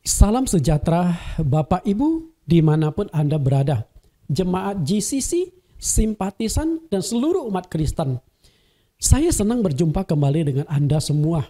Salam sejahtera Bapak Ibu dimanapun Anda berada. Jemaat GCC, simpatisan, dan seluruh umat Kristen. Saya senang berjumpa kembali dengan Anda semua.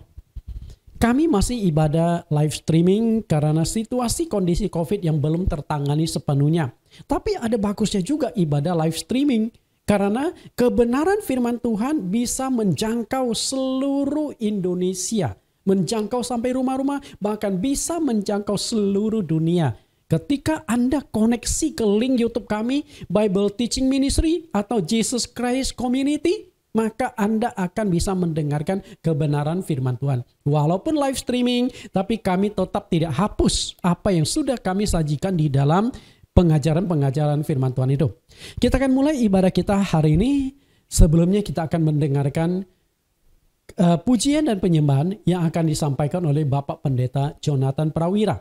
Kami masih ibadah live streaming karena situasi kondisi COVID yang belum tertangani sepenuhnya. Tapi ada bagusnya juga ibadah live streaming karena kebenaran firman Tuhan bisa menjangkau seluruh Indonesia. Menjangkau sampai rumah-rumah, bahkan bisa menjangkau seluruh dunia. Ketika Anda koneksi ke link YouTube kami, Bible Teaching Ministry atau Jesus Christ Community, maka Anda akan bisa mendengarkan kebenaran firman Tuhan. Walaupun live streaming, tapi kami tetap tidak hapus apa yang sudah kami sajikan di dalam pengajaran-pengajaran firman Tuhan itu. Kita akan mulai ibadah kita hari ini. Sebelumnya kita akan mendengarkan pujian dan penyembahan yang akan disampaikan oleh Bapak Pendeta Jonathan Prawira.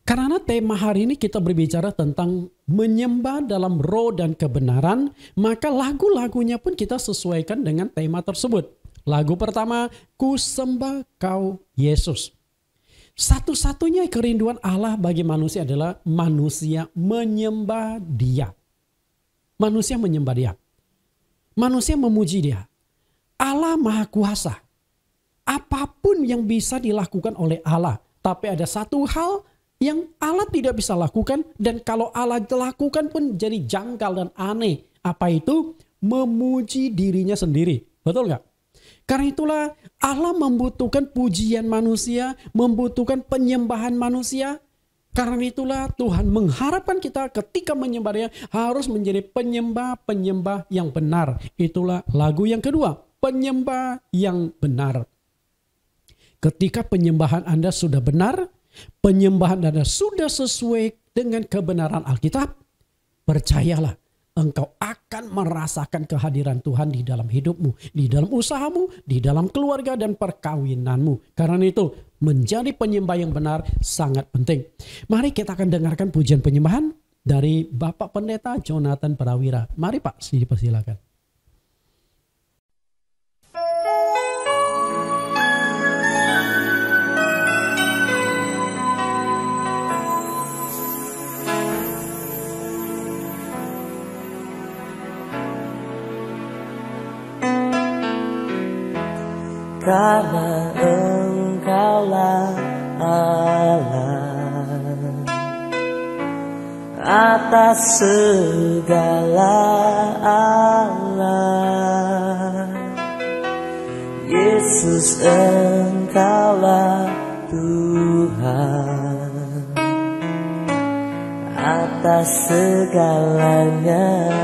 Karena tema hari ini kita berbicara tentang menyembah dalam roh dan kebenaran, maka lagu-lagunya pun kita sesuaikan dengan tema tersebut. Lagu pertama, Ku Sembah Kau Yesus. Satu-satunya kerinduan Allah bagi manusia adalah manusia menyembah Dia. Manusia menyembah Dia. Manusia memuji Dia. Allah Maha Kuasa. Apapun yang bisa dilakukan oleh Allah. Tapi ada satu hal yang Allah tidak bisa lakukan. Dan kalau Allah lakukan pun jadi janggal dan aneh. Apa itu? Memuji dirinya sendiri. Betul nggak? Karena itulah Allah membutuhkan pujian manusia. Membutuhkan penyembahan manusia. Karena itulah Tuhan mengharapkan kita ketika menyembah Dia harus menjadi penyembah-penyembah yang benar. Itulah lagu yang kedua. Penyembah yang benar. Ketika penyembahan Anda sudah benar, penyembahan Anda sudah sesuai dengan kebenaran Alkitab, percayalah engkau akan merasakan kehadiran Tuhan di dalam hidupmu, di dalam usahamu, di dalam keluarga dan perkawinanmu. Karena itu menjadi penyembah yang benar sangat penting. Mari kita akan dengarkan pujian penyembahan dari Bapak Pendeta Jonathan Prawira. Mari Pak, dipersilakan. Karena Engkaulah Allah atas segala Allah. Yesus Engkaulah Tuhan atas segalanya.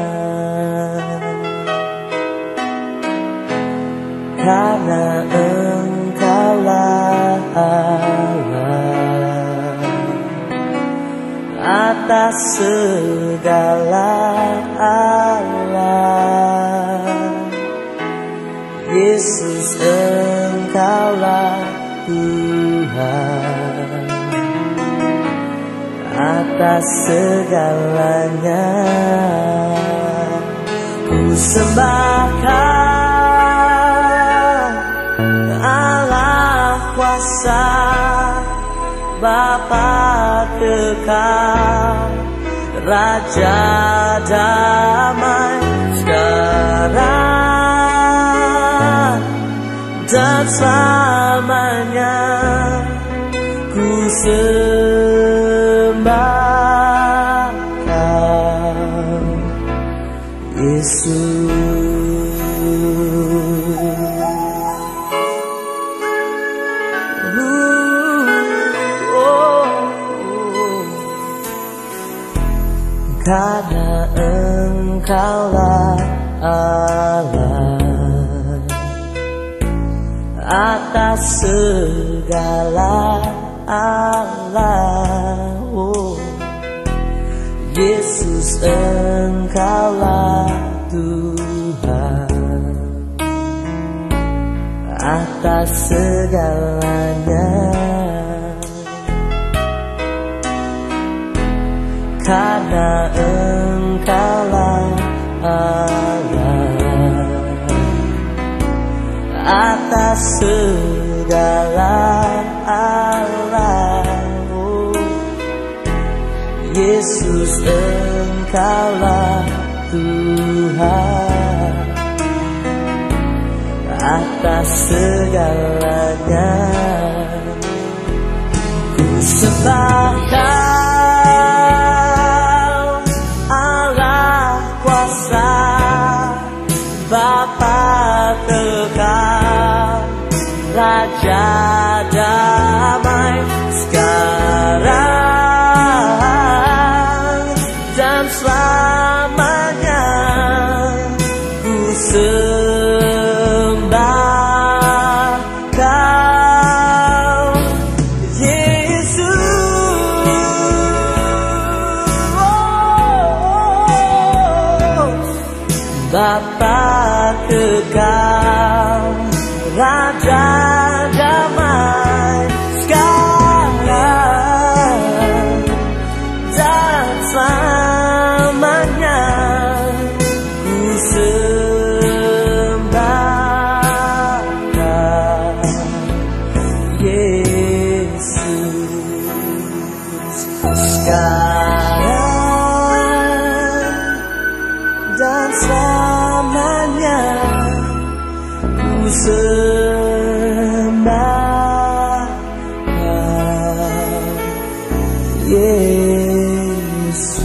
Karena Engkaulah Allah atas segala Allah. Yesus Engkaulah Tuhan atas segalanya. Ku sembah Kau kuasa, Bapa kekal, Raja damai sekarang dan selamanya. Ku sembah Kau, Yesus. Karena Engkaulah Allah atas segala Allah. Yesus Engkaulah Tuhan atas segalanya. Karena Engkaulah Allah atas segala Allah. Yesus Engkaulah Tuhan atas segalanya. Ku sembah Kau, Allah kuasa, Bapa kekal, Raja damai, sekarang dan selamanya. Ku sembah Kau, Yesus. Bapa kekal, Raja damai, sekarang dan selamanya. Ku sembah Kau, Yesus. Sekarang dan selamanya. Ku sembah Kau, Yesus.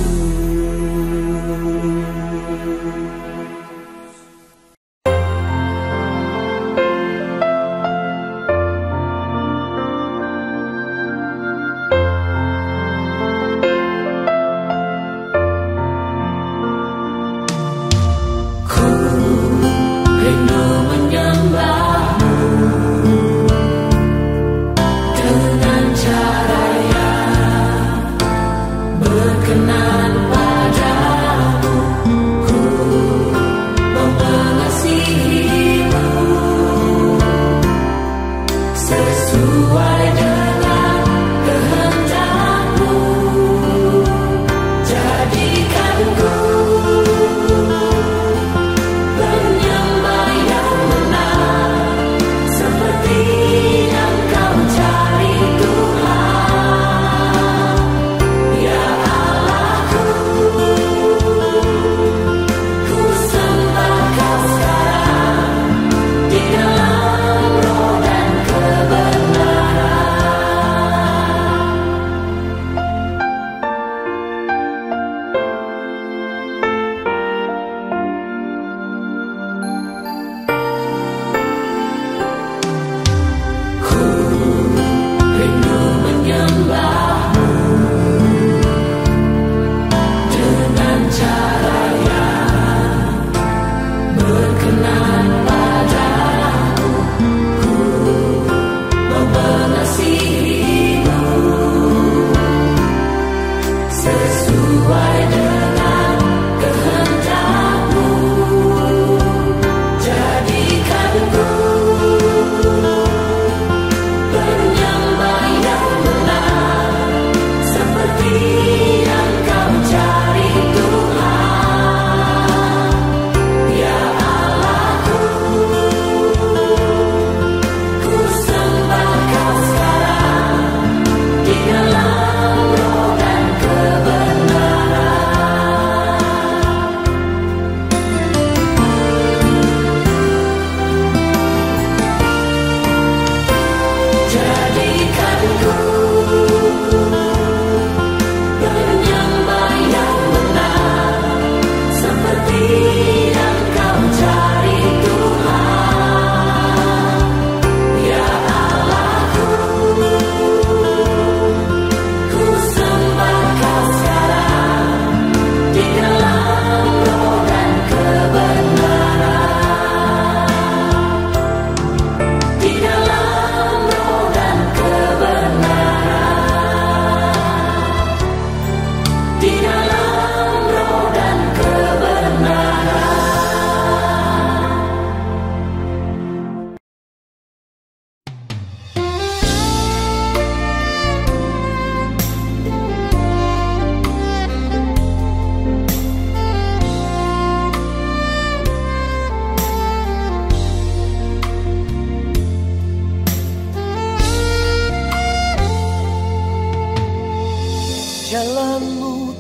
Rindu menyembahmu,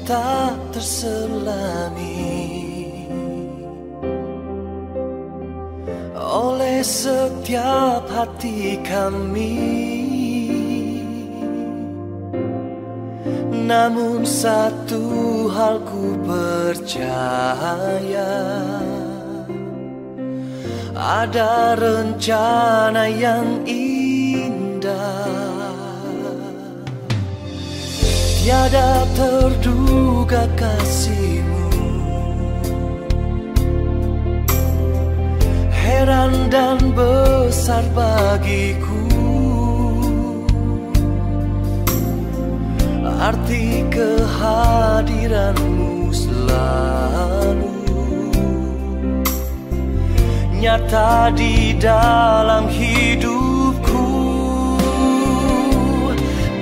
tak terselami oleh setiap hati kami. Namun satu hal ku percaya, ada rencana yang indah. Tiada terduga kasih-Mu, heran dan besar bagiku. Arti kehadiran-Mu selalu nyata di dalam hidupku.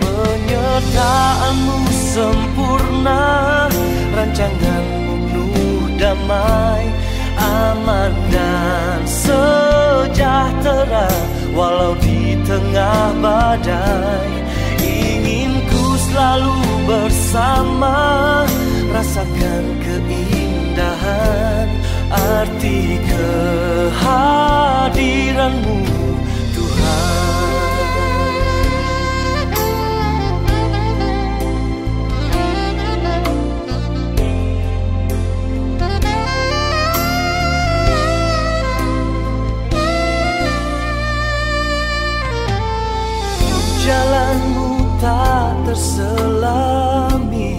Penyertaan-Mu sempurna, rancangan-Mu penuh damai, aman dan sejahtera walau di tengah badai. Inginku selalu bersama, rasakan keindahan arti kehadiran-Mu, Tuhan. Jalan-Mu tak terselami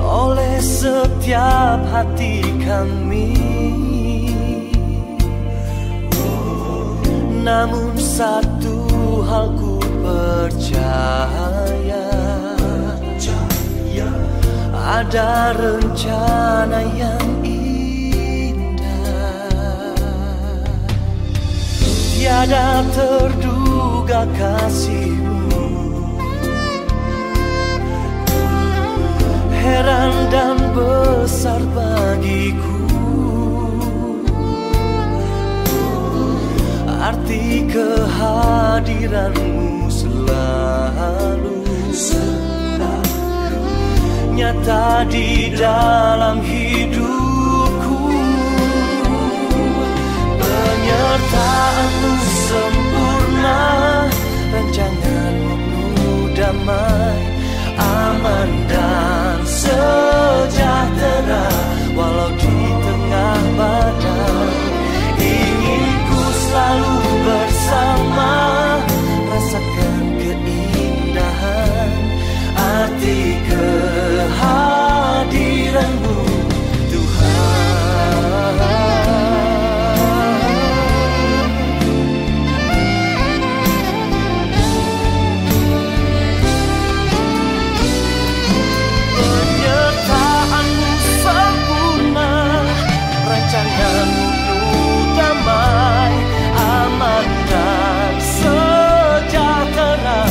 oleh setiap hati kami. Namun satu hal ku percaya, ada rencana yang indah. Tiada terduga kasih-Mu, heran dan besar bagiku. Arti kehadiran-Mu selalu nyata di dalam hidupku. Penyertaan-Mu sempurna, rancangan-Mu penuh damai, aman dan sejahtera walau di tengah badai. Inginku selalu bersama, rasakan keindahan arti kehadiran-Mu, Tuhan. Penyertaan-Mu sempurna, rancangan-Mu penuh damai, aman dan sejahtera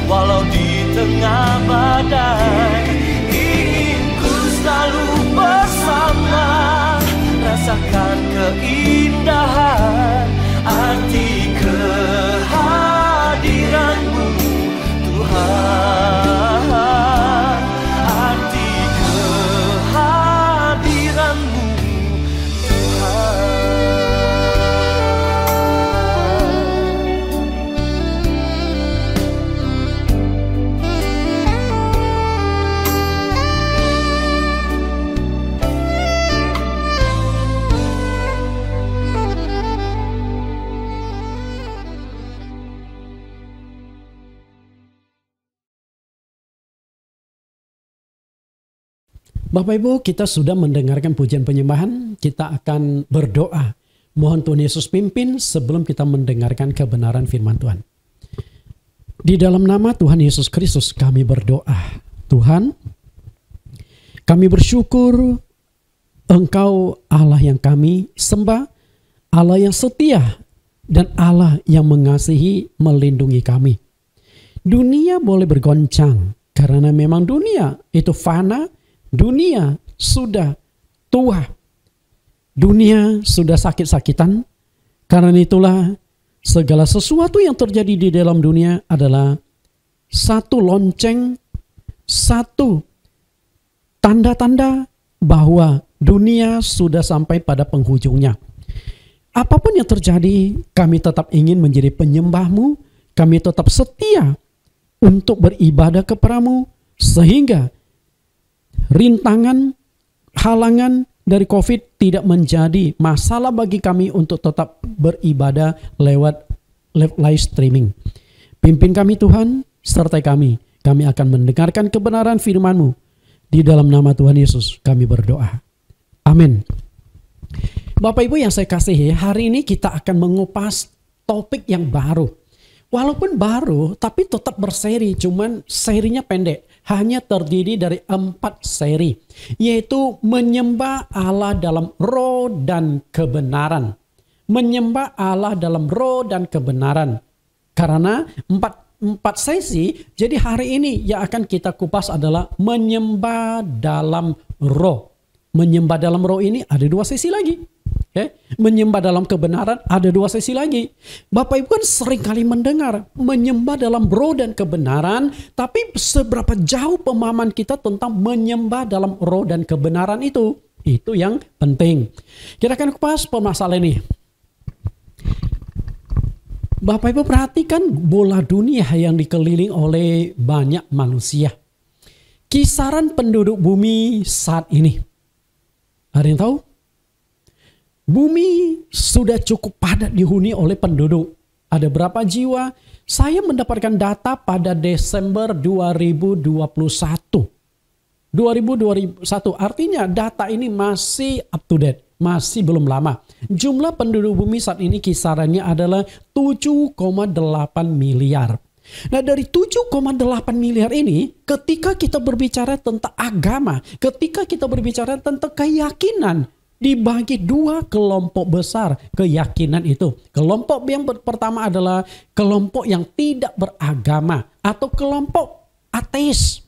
walau di tengah badai. Inginku selalu bersama, rasakan keindahan arti kehadiran-Mu, Tuhan. Arti kehadiran-Mu, Tuhan. Bapak Ibu, kita sudah mendengarkan pujian penyembahan. Kita akan berdoa. Mohon Tuhan Yesus pimpin sebelum kita mendengarkan kebenaran firman Tuhan. Di dalam nama Tuhan Yesus Kristus kami berdoa. Tuhan, kami bersyukur Engkau Allah yang kami sembah, Allah yang setia, dan Allah yang mengasihi melindungi kami. Dunia boleh bergoncang, karena memang dunia itu fana, dunia sudah tua, dunia sudah sakit-sakitan. Karena itulah segala sesuatu yang terjadi di dalam dunia adalah satu lonceng satu tanda-tanda bahwa dunia sudah sampai pada penghujungnya. Apapun yang terjadi, kami tetap ingin menjadi penyembah-Mu, kami tetap setia untuk beribadah kepadamu, sehingga rintangan, halangan dari COVID tidak menjadi masalah bagi kami untuk tetap beribadah lewat live streaming. Pimpin kami Tuhan, sertai kami. Kami akan mendengarkan kebenaran firman-Mu. Di dalam nama Tuhan Yesus kami berdoa. Amin. Bapak Ibu yang saya kasihi, hari ini kita akan mengupas topik yang baru. Walaupun baru, tapi tetap berseri, cuman serinya pendek. Hanya terdiri dari 4 seri, yaitu menyembah Allah dalam roh dan kebenaran. Menyembah Allah dalam roh dan kebenaran. Karena 4 sesi, jadi hari ini yang akan kita kupas adalah menyembah dalam roh. Menyembah dalam roh ini ada 2 sesi lagi. Menyembah dalam kebenaran ada 2 sesi lagi. Bapak Ibu kan sering kali mendengar menyembah dalam roh dan kebenaran, tapi seberapa jauh pemahaman kita tentang menyembah dalam roh dan kebenaran itu yang penting. Kita akan kupas permasalahan ini. Bapak Ibu perhatikan bola dunia yang dikeliling oleh banyak manusia. Kisaran penduduk bumi saat ini, ada yang tahu? Bumi sudah cukup padat dihuni oleh penduduk. Ada berapa jiwa? Saya mendapatkan data pada Desember 2021. 2021 artinya data ini masih up to date. Masih belum lama. Jumlah penduduk bumi saat ini kisarannya adalah 7,8 miliar. Nah dari 7,8 miliar ini, ketika kita berbicara tentang agama, ketika kita berbicara tentang keyakinan, dibagi 2 kelompok besar keyakinan itu. Kelompok yang pertama adalah kelompok yang tidak beragama atau kelompok ateis.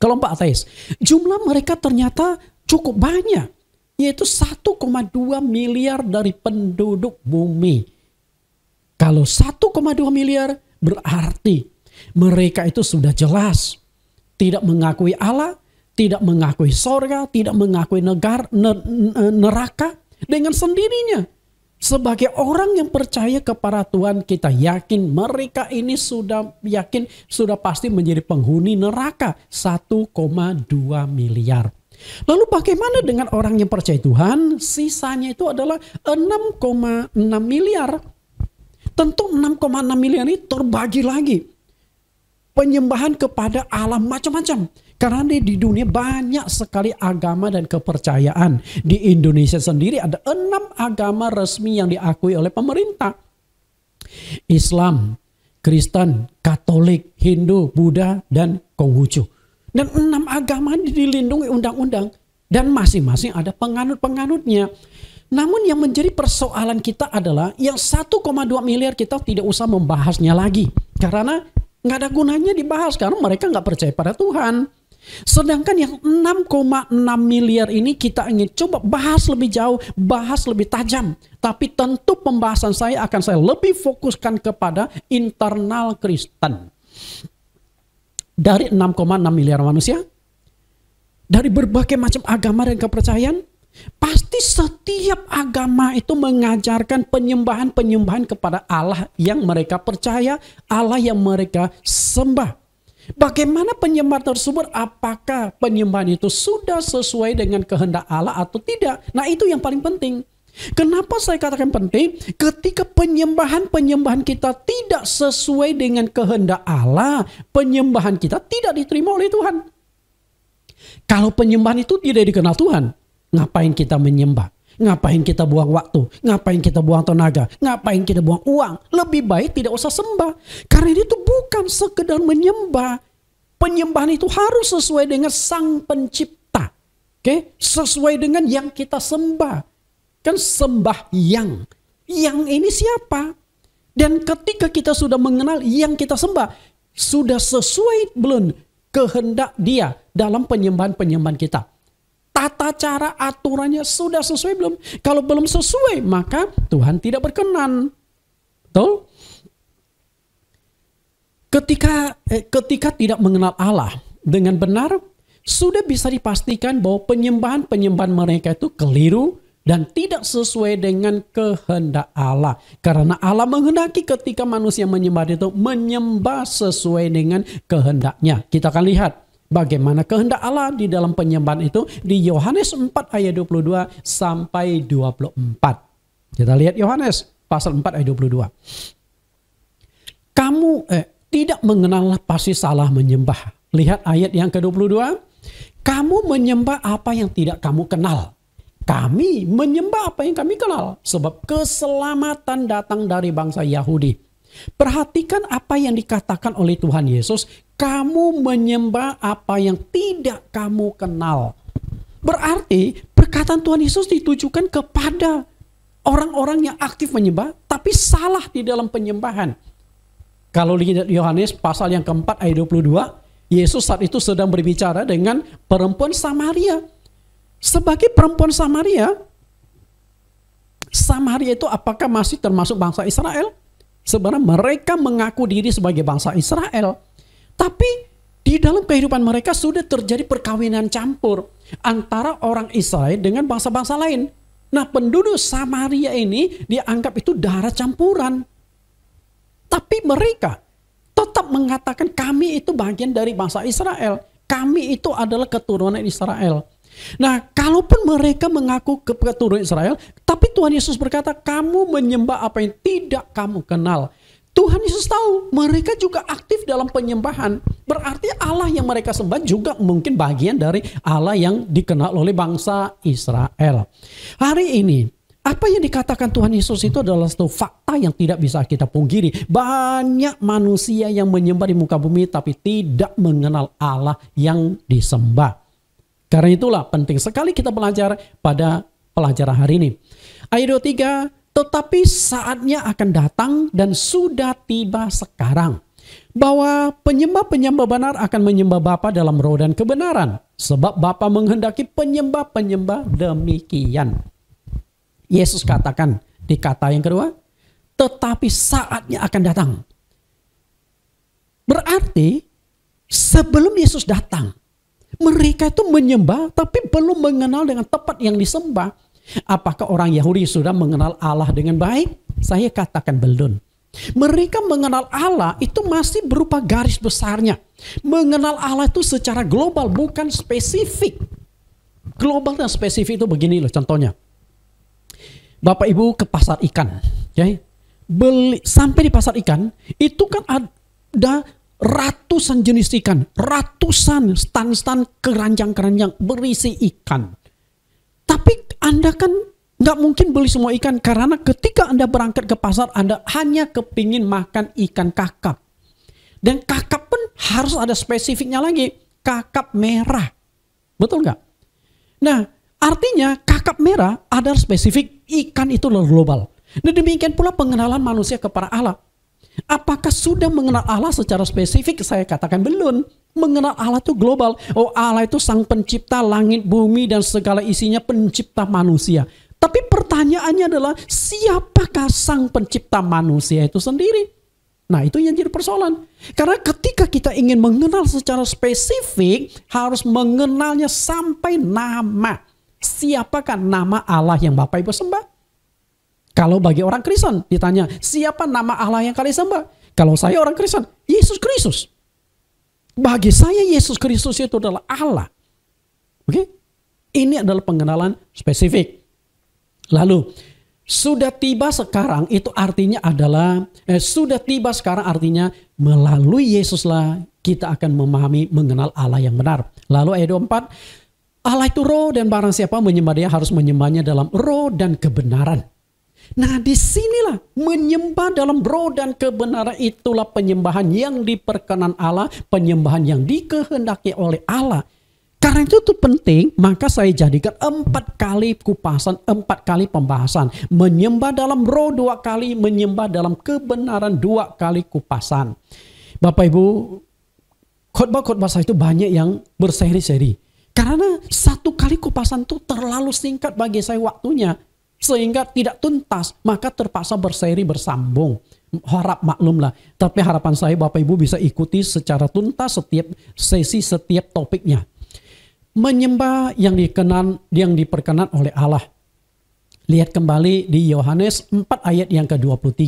Kelompok ateis. Jumlah mereka ternyata cukup banyak, yaitu 1,2 miliar dari penduduk bumi. Kalau 1,2 miliar berarti mereka itu sudah jelas tidak mengakui Allah, tidak mengakui sorga, tidak mengakui neraka. Dengan sendirinya, sebagai orang yang percaya kepada Tuhan, kita yakin mereka ini sudah pasti menjadi penghuni neraka. 1,2 miliar. Lalu bagaimana dengan orang yang percaya Tuhan? Sisanya itu adalah 6,6 miliar. Tentu 6,6 miliar ini terbagi lagi. Penyembahan kepada Allah macam-macam. Karena di dunia banyak sekali agama dan kepercayaan. Di Indonesia sendiri ada 6 agama resmi yang diakui oleh pemerintah. Islam, Kristen, Katolik, Hindu, Buddha, dan Konghucu. Dan 6 agama ini dilindungi undang-undang. Dan masing-masing ada penganut-penganutnya. Namun yang menjadi persoalan kita adalah yang 1,2 miliar kita tidak usah membahasnya lagi. Karena nggak ada gunanya dibahas karena mereka nggak percaya pada Tuhan. Sedangkan yang 6,6 miliar ini kita ingin coba bahas lebih jauh, bahas lebih tajam. Tapi tentu pembahasan saya lebih fokuskan kepada internal Kristen. Dari 6,6 miliar manusia, dari berbagai macam agama dan kepercayaan, pasti setiap agama itu mengajarkan penyembahan-penyembahan kepada Allah yang mereka percaya, Allah yang mereka sembah. Bagaimana penyembahan tersebut? Apakah penyembahan itu sudah sesuai dengan kehendak Allah atau tidak? Nah itu yang paling penting. Kenapa saya katakan penting? Ketika penyembahan-penyembahan kita tidak sesuai dengan kehendak Allah, penyembahan kita tidak diterima oleh Tuhan. Kalau penyembahan itu tidak dikenal Tuhan, ngapain kita menyembah? Ngapain kita buang waktu? Ngapain kita buang tenaga? Ngapain kita buang uang? Lebih baik tidak usah sembah. Karena itu bukan sekedar menyembah. Penyembahan itu harus sesuai dengan Sang Pencipta. Oke? Sesuai dengan yang kita sembah. Kan sembah yang. Yang ini siapa? Dan ketika kita sudah mengenal yang kita sembah, sudah sesuai belum kehendak Dia dalam penyembahan-penyembahan kita? Tata cara aturannya sudah sesuai belum? Kalau belum sesuai, maka Tuhan tidak berkenan. Betul? Ketika tidak mengenal Allah, dengan benar, sudah bisa dipastikan bahwa penyembahan mereka itu keliru dan tidak sesuai dengan kehendak Allah. Karena Allah menghendaki ketika manusia menyembah itu, menyembah sesuai dengan kehendaknya. Kita akan lihat bagaimana kehendak Allah di dalam penyembahan itu di Yohanes 4 ayat 22 sampai 24. Kita lihat Yohanes pasal 4 ayat 22. Kamu tidak mengenal pasti salah menyembah. Lihat ayat yang ke-22. Kamu menyembah apa yang tidak kamu kenal. Kami menyembah apa yang kami kenal. Sebab keselamatan datang dari bangsa Yahudi. Perhatikan apa yang dikatakan oleh Tuhan Yesus. Kamu menyembah apa yang tidak kamu kenal. Berarti perkataan Tuhan Yesus ditujukan kepada orang-orang yang aktif menyembah, tapi salah di dalam penyembahan. Kalau lihat Yohanes pasal yang keempat ayat 22, Yesus saat itu sedang berbicara dengan perempuan Samaria. Sebagai perempuan Samaria itu apakah masih termasuk bangsa Israel? Sebenarnya mereka mengaku diri sebagai bangsa Israel. Tapi di dalam kehidupan mereka sudah terjadi perkawinan campur antara orang Israel dengan bangsa-bangsa lain. Nah, penduduk Samaria ini dianggap itu darah campuran. Tapi mereka tetap mengatakan kami itu bagian dari bangsa Israel. Kami itu adalah keturunan Israel. Nah, kalaupun mereka mengaku keturunan Israel, tapi Tuhan Yesus berkata, kamu menyembah apa yang tidak kamu kenal. Tuhan Yesus tahu mereka juga aktif dalam penyembahan. Berarti Allah yang mereka sembah juga mungkin bagian dari Allah yang dikenal oleh bangsa Israel. Hari ini, apa yang dikatakan Tuhan Yesus itu adalah satu fakta yang tidak bisa kita pungkiri. Banyak manusia yang menyembah di muka bumi tapi tidak mengenal Allah yang disembah. Karena itulah penting sekali kita belajar pada pelajaran hari ini. Ayat 23, tetapi saatnya akan datang dan sudah tiba sekarang, bahwa penyembah-penyembah benar akan menyembah Bapa dalam roh dan kebenaran. Sebab Bapa menghendaki penyembah-penyembah demikian. Yesus katakan di kata yang kedua, tetapi saatnya akan datang. Berarti sebelum Yesus datang, mereka itu menyembah tapi belum mengenal dengan tepat yang disembah. Apakah orang Yahudi sudah mengenal Allah dengan baik? Saya katakan belum. Mereka mengenal Allah itu masih berupa garis besarnya. Mengenal Allah itu secara global, bukan spesifik. Global dan spesifik itu begini loh contohnya. Bapak Ibu ke pasar ikan, okay? Sampai di pasar ikan, itu kan ada ratusan jenis ikan, ratusan stand-stand keranjang-keranjang berisi ikan. Tapi Anda kan nggak mungkin beli semua ikan, karena ketika Anda berangkat ke pasar, Anda hanya kepingin makan ikan kakap. Dan kakap pun harus ada spesifiknya lagi, kakap merah. Betul nggak? Nah, artinya kakap merah ada spesifik, ikan itu global. Dan demikian pula pengenalan manusia kepada Allah. Apakah sudah mengenal Allah secara spesifik? Saya katakan belum. Mengenal Allah itu global. Oh, Allah itu sang pencipta langit, bumi, dan segala isinya, pencipta manusia. Tapi pertanyaannya adalah, siapakah sang pencipta manusia itu sendiri? Nah, itu yang jadi persoalan. Karena ketika kita ingin mengenal secara spesifik, harus mengenalnya sampai nama. Siapakah nama Allah yang Bapak Ibu sembah? Kalau bagi orang Kristen ditanya, siapa nama Allah yang kalian sembah? Kalau saya orang Kristen, Yesus Kristus. Bagi saya Yesus Kristus itu adalah Allah. Oke? Ini adalah pengenalan spesifik. Lalu, sudah tiba sekarang itu artinya adalah, sudah tiba sekarang artinya melalui Yesuslah kita akan memahami, mengenal Allah yang benar. Lalu ayat 24, Allah itu roh dan barang siapa menyembah dia harus menyembahnya dalam roh dan kebenaran. Nah, disinilah menyembah dalam roh dan kebenaran itulah penyembahan yang diperkenan Allah, penyembahan yang dikehendaki oleh Allah. Karena itu penting, maka saya jadikan 4 kali kupasan, 4 kali pembahasan. Menyembah dalam roh 2 kali, menyembah dalam kebenaran 2 kali kupasan. Bapak Ibu, khotbah-khotbah saya itu banyak yang berseri-seri. Karena 1 kali kupasan itu terlalu singkat bagi saya waktunya. Sehingga tidak tuntas, maka terpaksa berseri bersambung. harap maklum lah. Tapi harapan saya Bapak Ibu bisa ikuti secara tuntas setiap sesi, setiap topiknya. Menyembah yang diperkenan oleh Allah. Lihat kembali di Yohanes 4 ayat yang ke-23.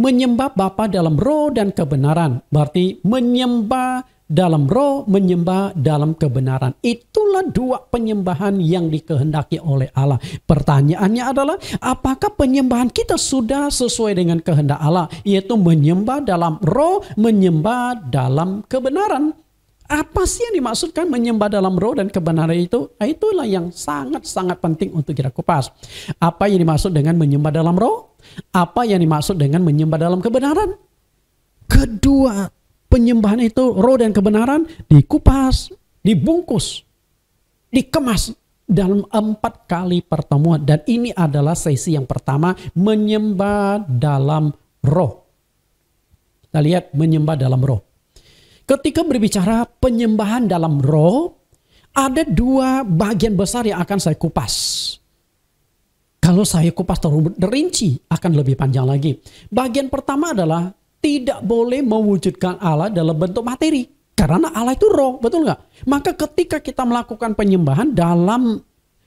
Menyembah Bapa dalam roh dan kebenaran. Berarti menyembah dalam roh, menyembah dalam kebenaran. Itulah dua penyembahan yang dikehendaki oleh Allah. Pertanyaannya adalah, apakah penyembahan kita sudah sesuai dengan kehendak Allah? Yaitu menyembah dalam roh, menyembah dalam kebenaran. Apa sih yang dimaksudkan menyembah dalam roh dan kebenaran itu? Itulah yang sangat-sangat penting untuk kita kupas. Apa yang dimaksud dengan menyembah dalam roh? Apa yang dimaksud dengan menyembah dalam kebenaran? Kedua penyembahan itu, roh dan kebenaran, dikupas, dibungkus, dikemas dalam 4 kali pertemuan. Dan ini adalah sesi yang pertama, menyembah dalam roh. Kita lihat menyembah dalam roh. Ketika berbicara penyembahan dalam roh, ada 2 bagian besar yang akan saya kupas. Kalau saya kupas terinci akan lebih panjang lagi. Bagian pertama adalah tidak boleh mewujudkan Allah dalam bentuk materi. Karena Allah itu roh, betul nggak? Maka ketika kita melakukan penyembahan dalam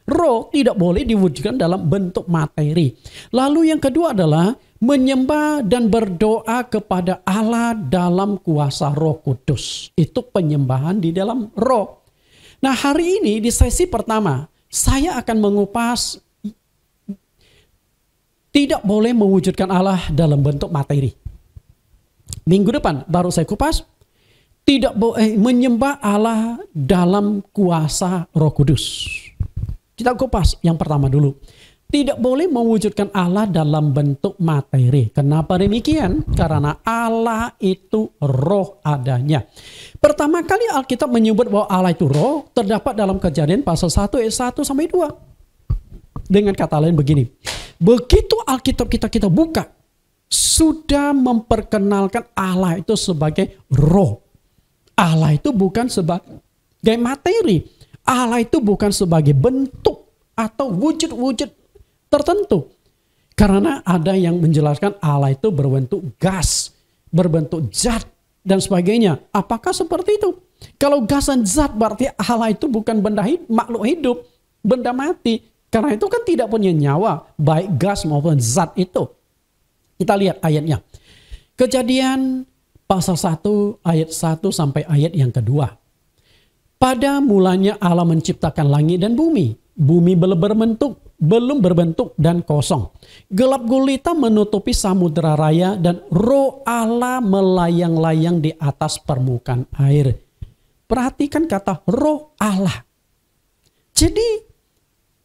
roh, tidak boleh diwujudkan dalam bentuk materi. Lalu yang kedua adalah menyembah dan berdoa kepada Allah dalam kuasa Roh Kudus. Itu penyembahan di dalam roh. Nah, hari ini di sesi pertama, saya akan mengupas tidak boleh mewujudkan Allah dalam bentuk materi. Minggu depan baru saya kupas tidak boleh menyembah Allah dalam kuasa Roh Kudus. Kita kupas yang pertama dulu. Tidak boleh mewujudkan Allah dalam bentuk materi. Kenapa demikian? Karena Allah itu roh adanya. Pertama kali Alkitab menyebut bahwa Allah itu roh terdapat dalam Kejadian pasal 1 ayat 1 sampai 2. Dengan kata lain begini. Begitu Alkitab kita buka, sudah memperkenalkan Allah itu sebagai roh. Allah itu bukan sebagai materi. Allah itu bukan sebagai bentuk atau wujud-wujud tertentu. Karena ada yang menjelaskan Allah itu berbentuk gas, berbentuk zat, dan sebagainya. Apakah seperti itu? Kalau gas dan zat berarti Allah itu bukan benda makhluk hidup, benda mati. Karena itu kan tidak punya nyawa, baik gas maupun zat itu. Kita lihat ayatnya. Kejadian pasal 1 ayat 1 sampai ayat yang kedua. Pada mulanya Allah menciptakan langit dan bumi. Bumi belum berbentuk dan kosong. Gelap gulita menutupi samudera raya dan roh Allah melayang-layang di atas permukaan air. Perhatikan kata roh Allah. Jadi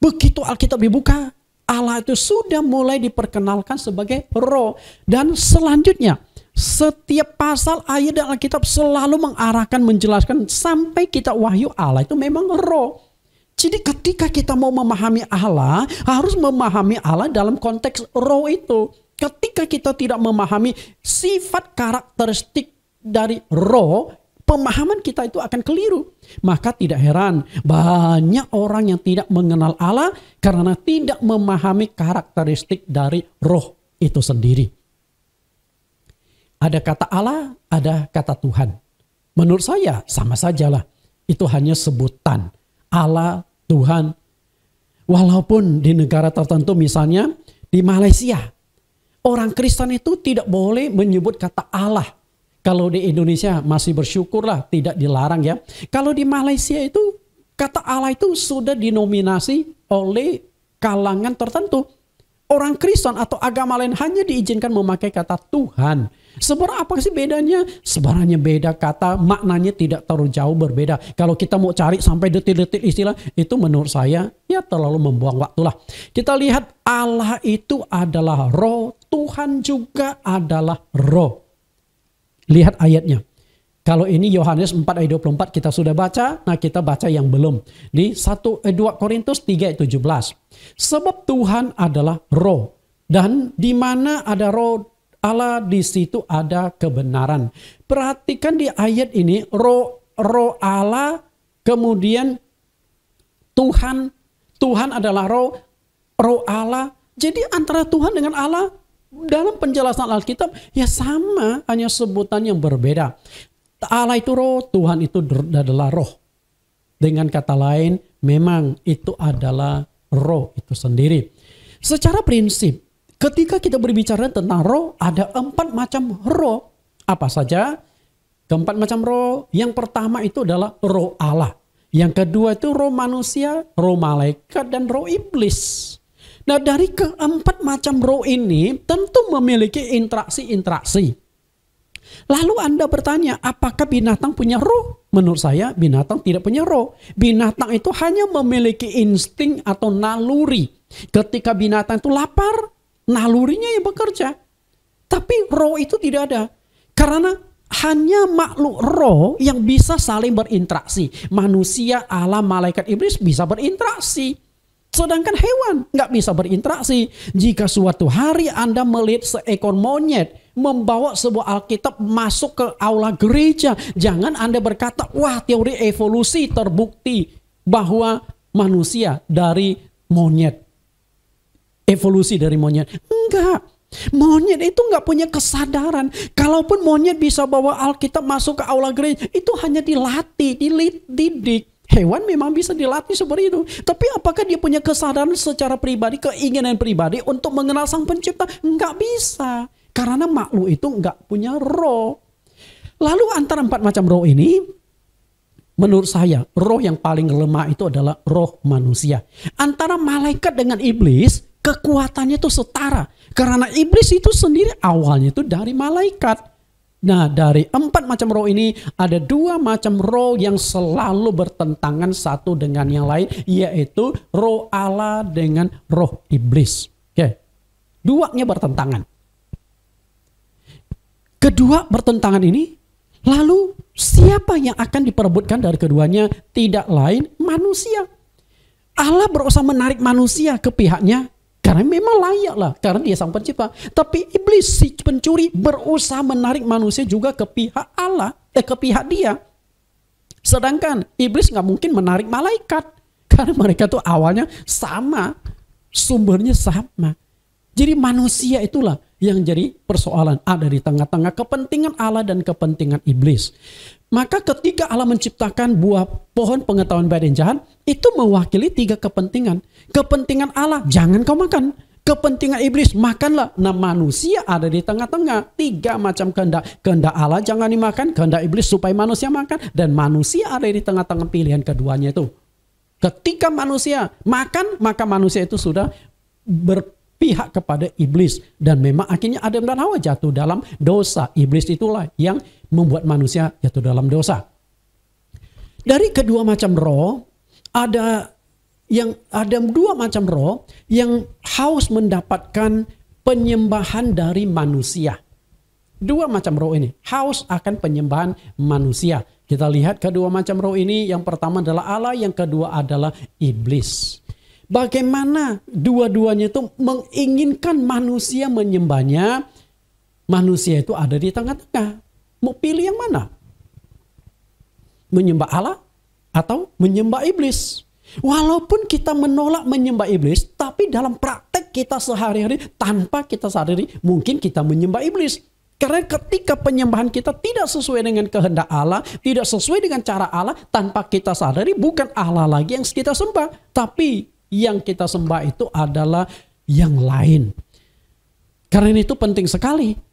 begitu Alkitab dibuka, Allah itu sudah mulai diperkenalkan sebagai roh. Dan selanjutnya, setiap pasal ayat dalam Alkitab selalu mengarahkan, menjelaskan sampai kita wahyu Allah itu memang roh. Jadi ketika kita mau memahami Allah, harus memahami Allah dalam konteks roh itu. Ketika kita tidak memahami sifat karakteristik dari roh, pemahaman kita itu akan keliru. Maka tidak heran banyak orang yang tidak mengenal Allah karena tidak memahami karakteristik dari roh itu sendiri. Ada kata Allah, ada kata Tuhan. Menurut saya sama sajalah. Itu hanya sebutan. Allah, Tuhan. Walaupun di negara tertentu misalnya di Malaysia, orang Kristen itu tidak boleh menyebut kata Allah. Kalau di Indonesia masih bersyukurlah tidak dilarang ya. Kalau di Malaysia itu kata Allah itu sudah dinominasi oleh kalangan tertentu. Orang Kristen atau agama lain hanya diizinkan memakai kata Tuhan. Sebenarnya apa sih bedanya? Sebenarnya beda kata, maknanya tidak terlalu jauh berbeda. Kalau kita mau cari sampai detil-detil istilah, itu menurut saya ya terlalu membuang waktu lah. Kita lihat Allah itu adalah roh, Tuhan juga adalah roh. Lihat ayatnya. Kalau ini Yohanes 4 ayat 24 kita sudah baca, nah kita baca yang belum. Di 2 Korintus 3 ayat 17. Sebab Tuhan adalah roh. Dan di mana ada roh Allah, di situ ada kebenaran. Perhatikan di ayat ini, roh Allah, kemudian Tuhan adalah roh Allah. Jadi antara Tuhan dengan Allah dalam penjelasan Alkitab ya sama, hanya sebutan yang berbeda. Allah itu roh, Tuhan itu adalah roh. Dengan kata lain, memang itu adalah roh itu sendiri. Secara prinsip, ketika kita berbicara tentang roh, ada 4 macam roh. Apa saja? Keempat macam roh. Yang pertama itu adalah roh Allah. Yang kedua itu roh manusia, roh malaikat, dan roh iblis. Nah, dari keempat macam roh ini tentu memiliki interaksi-interaksi. Lalu Anda bertanya, apakah binatang punya roh? Menurut saya, binatang tidak punya roh. Binatang itu hanya memiliki insting atau naluri. Ketika binatang itu lapar, nalurinya yang bekerja. Tapi roh itu tidak ada. Karena hanya makhluk roh yang bisa saling berinteraksi. Manusia, Allah, malaikat, iblis bisa berinteraksi. Sedangkan hewan nggak bisa berinteraksi. Jika suatu hari Anda melihat seekor monyet membawa sebuah Alkitab masuk ke aula gereja, jangan Anda berkata, wah, teori evolusi terbukti bahwa manusia dari monyet. Evolusi dari monyet. Enggak. Monyet itu nggak punya kesadaran. Kalaupun monyet bisa bawa Alkitab masuk ke aula gereja, itu hanya dilatih, dididik. Hewan memang bisa dilatih seperti itu. Tapi apakah dia punya kesadaran secara pribadi, keinginan pribadi untuk mengenal Sang Pencipta? Nggak bisa. Karena makhluk itu nggak punya roh. Lalu antara 4 macam roh ini, menurut saya, roh yang paling lemah itu adalah roh manusia. Antara malaikat dengan iblis, kekuatannya itu setara. Karena iblis itu sendiri awalnya itu dari malaikat. Nah, dari 4 macam roh ini ada 2 macam roh yang selalu bertentangan satu dengan yang lain, yaitu roh Allah dengan roh iblis. Oke. Duanya bertentangan. Kedua bertentangan ini, lalu siapa yang akan diperebutkan dari keduanya? Tidak lain manusia. Allah berusaha menarik manusia ke pihaknya. Karena memang layak lah, karena dia Sang Pencipta. Tapi iblis, si pencuri, berusaha menarik manusia juga ke pihak Allah, ke pihak dia. Sedangkan iblis nggak mungkin menarik malaikat. Karena mereka tuh awalnya sama, sumbernya sama. Jadi manusia itulah yang jadi persoalan. Ada di tengah-tengah kepentingan Allah dan kepentingan iblis. Maka ketika Allah menciptakan buah pohon pengetahuan baik dan jahat, itu mewakili 3 kepentingan. Kepentingan Allah, jangan kau makan. Kepentingan iblis, makanlah. Nah, manusia ada di tengah-tengah. 3 macam kehendak. Kehendak Allah jangan dimakan, kehendak iblis supaya manusia makan. Dan manusia ada di tengah-tengah pilihan keduanya itu. Ketika manusia makan, maka manusia itu sudah berpihak kepada iblis. Dan memang akhirnya Adam dan Hawa jatuh dalam dosa. Iblis itulah yang membuat manusia jatuh dalam dosa. Dari kedua macam roh, ada 2 macam roh yang haus mendapatkan penyembahan dari manusia. 2 macam roh ini haus akan penyembahan manusia. Kita lihat kedua macam roh ini, yang pertama adalah Allah, yang kedua adalah iblis. Bagaimana dua-duanya itu menginginkan manusia menyembahnya? Manusia itu ada di tengah-tengah. Mau pilih yang mana? Menyembah Allah atau menyembah iblis? Walaupun kita menolak menyembah iblis, tapi dalam praktek kita sehari-hari tanpa kita sadari, mungkin kita menyembah iblis. Karena ketika penyembahan kita tidak sesuai dengan kehendak Allah, tidak sesuai dengan cara Allah, tanpa kita sadari bukan Allah lagi yang kita sembah, tapi yang kita sembah itu adalah yang lain. Karena itu penting sekali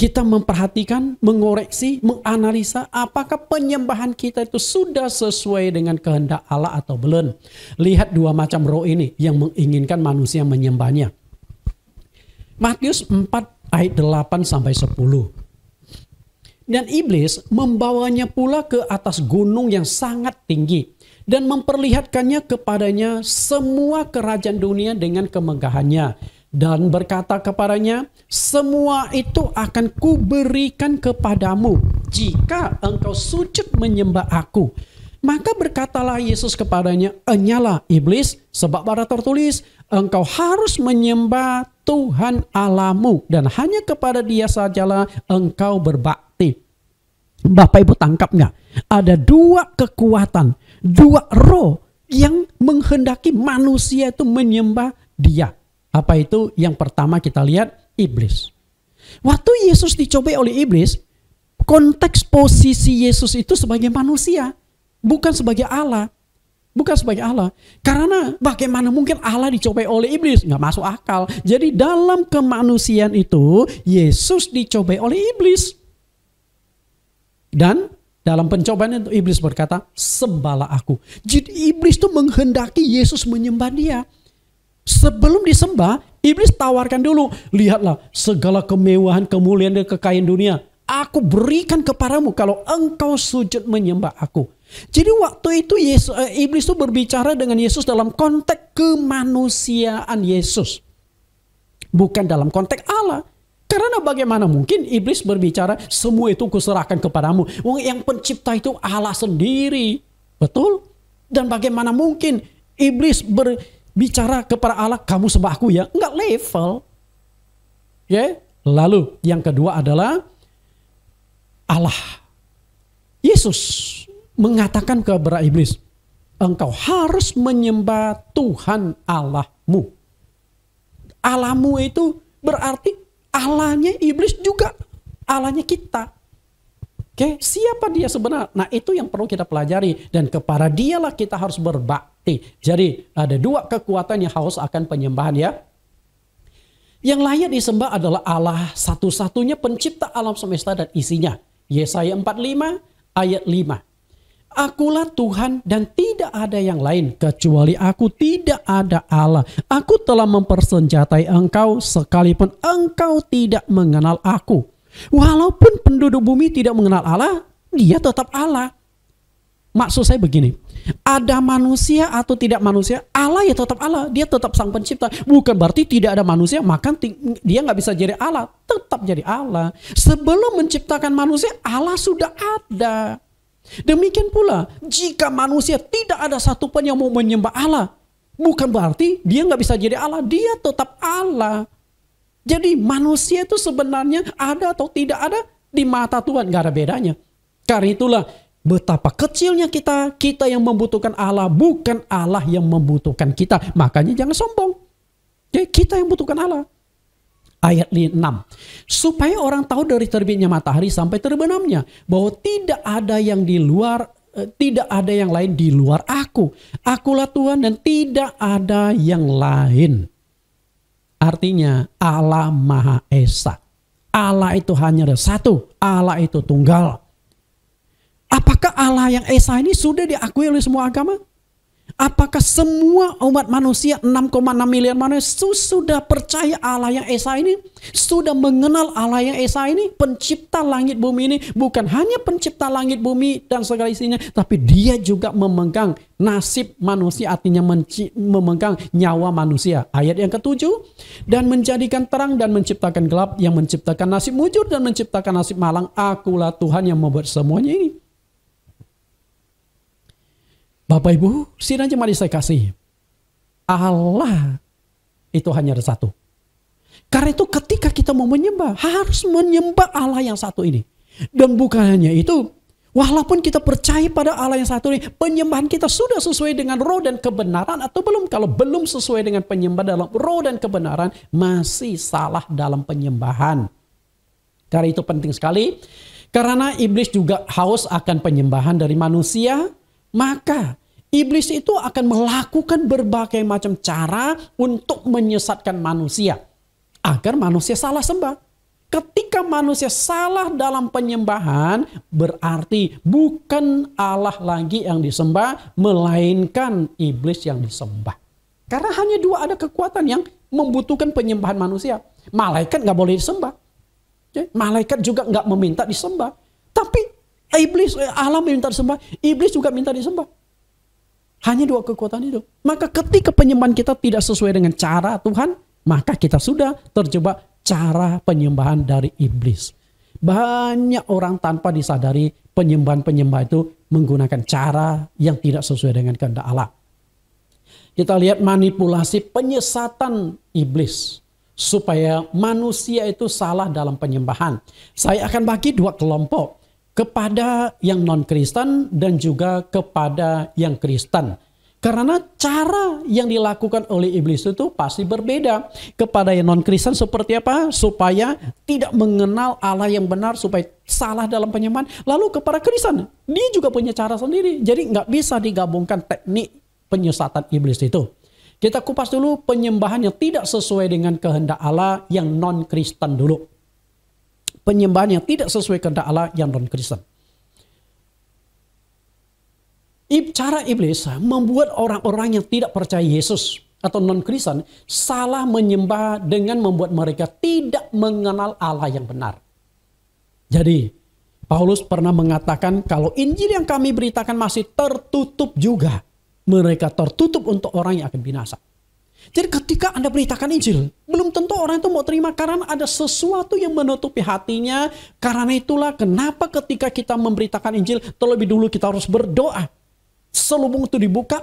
kita memperhatikan, mengoreksi, menganalisa apakah penyembahan kita itu sudah sesuai dengan kehendak Allah atau belum. Lihat 2 macam roh ini yang menginginkan manusia menyembahnya. Matius 4 ayat 8 sampai 10. Dan iblis membawanya pula ke atas gunung yang sangat tinggi dan memperlihatkannya kepadanya semua kerajaan dunia dengan kemegahannya. Dan berkata kepadanya, semua itu akan kuberikan kepadamu jika engkau sujud menyembah aku. Maka berkatalah Yesus kepadanya, enyalah iblis, sebab ada tertulis, engkau harus menyembah Tuhan Allahmu dan hanya kepada Dia sajalah engkau berbakti. Bapak Ibu tangkap nggak? Ada 2 kekuatan, 2 roh yang menghendaki manusia itu menyembah Dia. Apa itu? Yang pertama kita lihat iblis. Waktu Yesus dicobai oleh iblis, konteks posisi Yesus itu sebagai manusia, bukan sebagai Allah. Bukan sebagai Allah. Karena bagaimana mungkin Allah dicobai oleh iblis? Nggak masuk akal. Jadi dalam kemanusiaan itu, Yesus dicobai oleh iblis. Dan dalam pencobaan itu iblis berkata, sembahlah aku. Jadi iblis itu menghendaki Yesus menyembah dia. Sebelum disembah, iblis tawarkan dulu. Lihatlah segala kemewahan, kemuliaan dan kekayaan dunia. Aku berikan kepadamu kalau engkau sujud menyembah aku. Jadi waktu itu iblis itu berbicara dengan Yesus dalam konteks kemanusiaan Yesus. Bukan dalam konteks Allah. Karena bagaimana mungkin iblis berbicara semua itu kuserahkan kepadamu. Yang pencipta itu Allah sendiri. Betul? Dan bagaimana mungkin iblis berbicara kepada Allah, kamu sembah aku ya? Enggak level. Ya. Lalu yang kedua adalah Allah. Yesus mengatakan kepada iblis, engkau harus menyembah Tuhan Allahmu. Allahmu itu berarti Allahnya iblis juga Allahnya kita. Oke, siapa dia sebenarnya? Nah, itu yang perlu kita pelajari dan kepada dialah kita harus berbakti. Jadi ada dua kekuatan yang haus akan penyembahan ya. Yang layak disembah adalah Allah satu-satunya pencipta alam semesta dan isinya. Yesaya 45 ayat 5. Akulah Tuhan dan tidak ada yang lain. Kecuali aku tidak ada Allah. Aku telah mempersenjatai engkau sekalipun engkau tidak mengenal aku. Walaupun penduduk bumi tidak mengenal Allah, dia tetap Allah. Maksud saya begini. Ada manusia atau tidak manusia, Allah ya tetap Allah. Dia tetap sang pencipta. Bukan berarti tidak ada manusia, maka dia nggak bisa jadi Allah. Tetap jadi Allah. Sebelum menciptakan manusia, Allah sudah ada. Demikian pula, jika manusia tidak ada satupun yang mau menyembah Allah, bukan berarti dia nggak bisa jadi Allah. Dia tetap Allah. Jadi manusia itu sebenarnya ada atau tidak ada di mata Tuhan, nggak ada bedanya. Karena itulah betapa kecilnya kita yang membutuhkan Allah, bukan Allah yang membutuhkan kita. Makanya jangan sombong. Ya, kita yang membutuhkan Allah. Ayat 6. Supaya orang tahu dari terbitnya matahari sampai terbenamnya bahwa tidak ada yang lain di luar aku. Akulah Tuhan dan tidak ada yang lain. Artinya Allah Maha Esa. Allah itu hanya ada satu. Allah itu tunggal. Apakah Allah yang Esa ini sudah diakui oleh semua agama? Apakah semua umat manusia 6,6 miliar manusia sudah percaya Allah yang Esa ini? Sudah mengenal Allah yang Esa ini? Pencipta langit bumi ini bukan hanya pencipta langit bumi dan segala isinya, tapi dia juga memegang nasib manusia, artinya memegang nyawa manusia. Ayat yang ke-7, dan menjadikan terang dan menciptakan gelap, yang menciptakan nasib mujur dan menciptakan nasib malang. Akulah Tuhan yang membuat semuanya ini. Bapak Ibu, sidang jemaat saya kasih, Allah itu hanya ada satu. Karena itu ketika kita mau menyembah, harus menyembah Allah yang satu ini. Dan bukan hanya itu, walaupun kita percaya pada Allah yang satu ini, penyembahan kita sudah sesuai dengan roh dan kebenaran atau belum. Kalau belum sesuai dengan penyembahan dalam roh dan kebenaran, masih salah dalam penyembahan. Karena itu penting sekali. Karena iblis juga haus akan penyembahan dari manusia, maka iblis itu akan melakukan berbagai macam cara untuk menyesatkan manusia agar manusia salah sembah. Ketika manusia salah dalam penyembahan, berarti bukan Allah lagi yang disembah, melainkan iblis yang disembah. Karena hanya dua ada kekuatan yang membutuhkan penyembahan manusia. Malaikat nggak boleh disembah. Malaikat juga nggak meminta disembah. Tapi iblis, Allah minta disembah, iblis juga minta disembah. Hanya dua kekuatan itu. Maka ketika penyembahan kita tidak sesuai dengan cara Tuhan, maka kita sudah terjebak cara penyembahan dari iblis. Banyak orang tanpa disadari penyembahan-penyembah itu menggunakan cara yang tidak sesuai dengan kehendak Allah. Kita lihat manipulasi penyesatan iblis supaya manusia itu salah dalam penyembahan. Saya akan bagi dua kelompok, kepada yang non-Kristen dan juga kepada yang Kristen. Karena cara yang dilakukan oleh iblis itu pasti berbeda. Kepada yang non-Kristen seperti apa? Supaya tidak mengenal Allah yang benar, supaya salah dalam penyembahan. Lalu kepada Kristen, dia juga punya cara sendiri. Jadi nggak bisa digabungkan teknik penyesatan iblis itu. Kita kupas dulu penyembahan yang tidak sesuai dengan kehendak Allah yang non-Kristen dulu. Penyembahan yang tidak sesuai kehendak Allah yang non-Kristen. Cara iblis membuat orang-orang yang tidak percaya Yesus atau non-Kristen salah menyembah dengan membuat mereka tidak mengenal Allah yang benar. Jadi, Paulus pernah mengatakan kalau Injil yang kami beritakan masih tertutup juga. Mereka tertutup untuk orang yang akan binasa. Jadi ketika Anda beritakan Injil, belum tentu orang itu mau terima karena ada sesuatu yang menutupi hatinya. Karena itulah kenapa ketika kita memberitakan Injil, terlebih dulu kita harus berdoa. Selubung itu dibuka,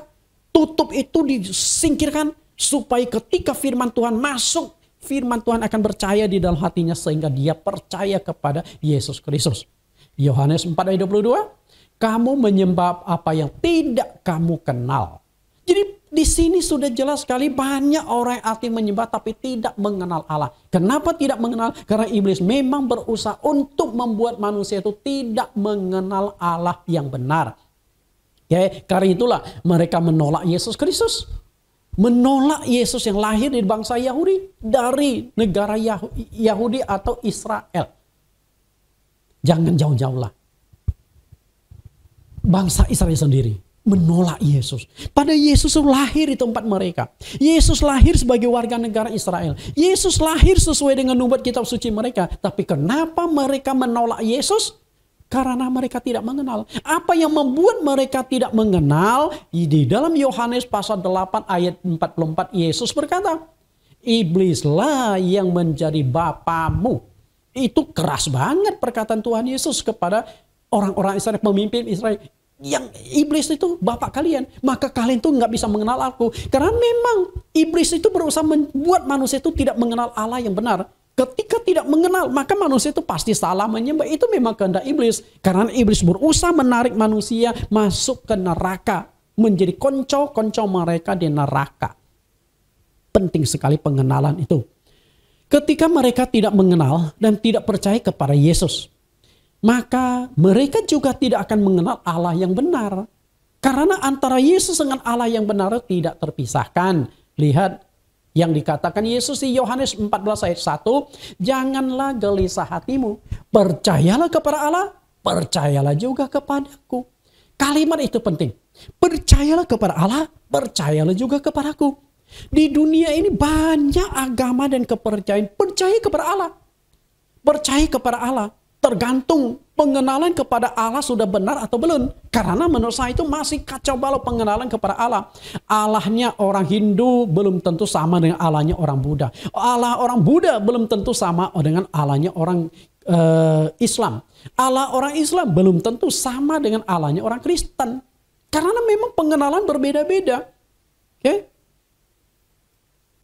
tutup itu disingkirkan, supaya ketika firman Tuhan masuk, firman Tuhan akan percaya di dalam hatinya sehingga dia percaya kepada Yesus Kristus. Yohanes 4 ayat 22, kamu menyembah apa yang tidak kamu kenal. Jadi di sini sudah jelas sekali banyak orang yang arti menyembah tapi tidak mengenal Allah. Kenapa tidak mengenal? Karena iblis memang berusaha untuk membuat manusia itu tidak mengenal Allah yang benar. Karena itulah mereka menolak Yesus Kristus. Menolak Yesus yang lahir dari bangsa Yahudi. Dari negara Yahudi atau Israel. Jangan jauh-jauh lah. Bangsa Israel sendiri menolak Yesus. Pada Yesus lahir di tempat mereka. Yesus lahir sebagai warga negara Israel. Yesus lahir sesuai dengan nubuat kitab suci mereka. Tapi kenapa mereka menolak Yesus? Karena mereka tidak mengenal. Apa yang membuat mereka tidak mengenal? Di dalam Yohanes pasal 8 ayat 44 Yesus berkata, iblislah yang menjadi bapamu. Itu keras banget perkataan Tuhan Yesus kepada orang-orang Israel, pemimpin Israel. Yang iblis itu bapak kalian. Maka kalian tuh nggak bisa mengenal aku. Karena memang iblis itu berusaha membuat manusia itu tidak mengenal Allah yang benar. Ketika tidak mengenal, maka manusia itu pasti salah menyembah. Itu memang kehendak iblis. Karena iblis berusaha menarik manusia masuk ke neraka. Menjadi konco-konco mereka di neraka. Penting sekali pengenalan itu. Ketika mereka tidak mengenal dan tidak percaya kepada Yesus, maka mereka juga tidak akan mengenal Allah yang benar. Karena antara Yesus dengan Allah yang benar tidak terpisahkan. Lihat yang dikatakan Yesus di Yohanes 14 ayat 1. Janganlah gelisah hatimu. Percayalah kepada Allah. Percayalah juga kepadaku. Kalimat itu penting. Percayalah kepada Allah. Percayalah juga kepadaku. Di dunia ini banyak agama dan kepercayaan. Percaya kepada Allah. Percaya kepada Allah. Tergantung pengenalan kepada Allah sudah benar atau belum. Karena menurut saya itu masih kacau balau pengenalan kepada Allah. Allahnya orang Hindu belum tentu sama dengan Allahnya orang Buddha. Allah orang Buddha belum tentu sama dengan Allahnya orang Islam. Allah orang Islam belum tentu sama dengan Allahnya orang Kristen. Karena memang pengenalan berbeda-beda. Oke?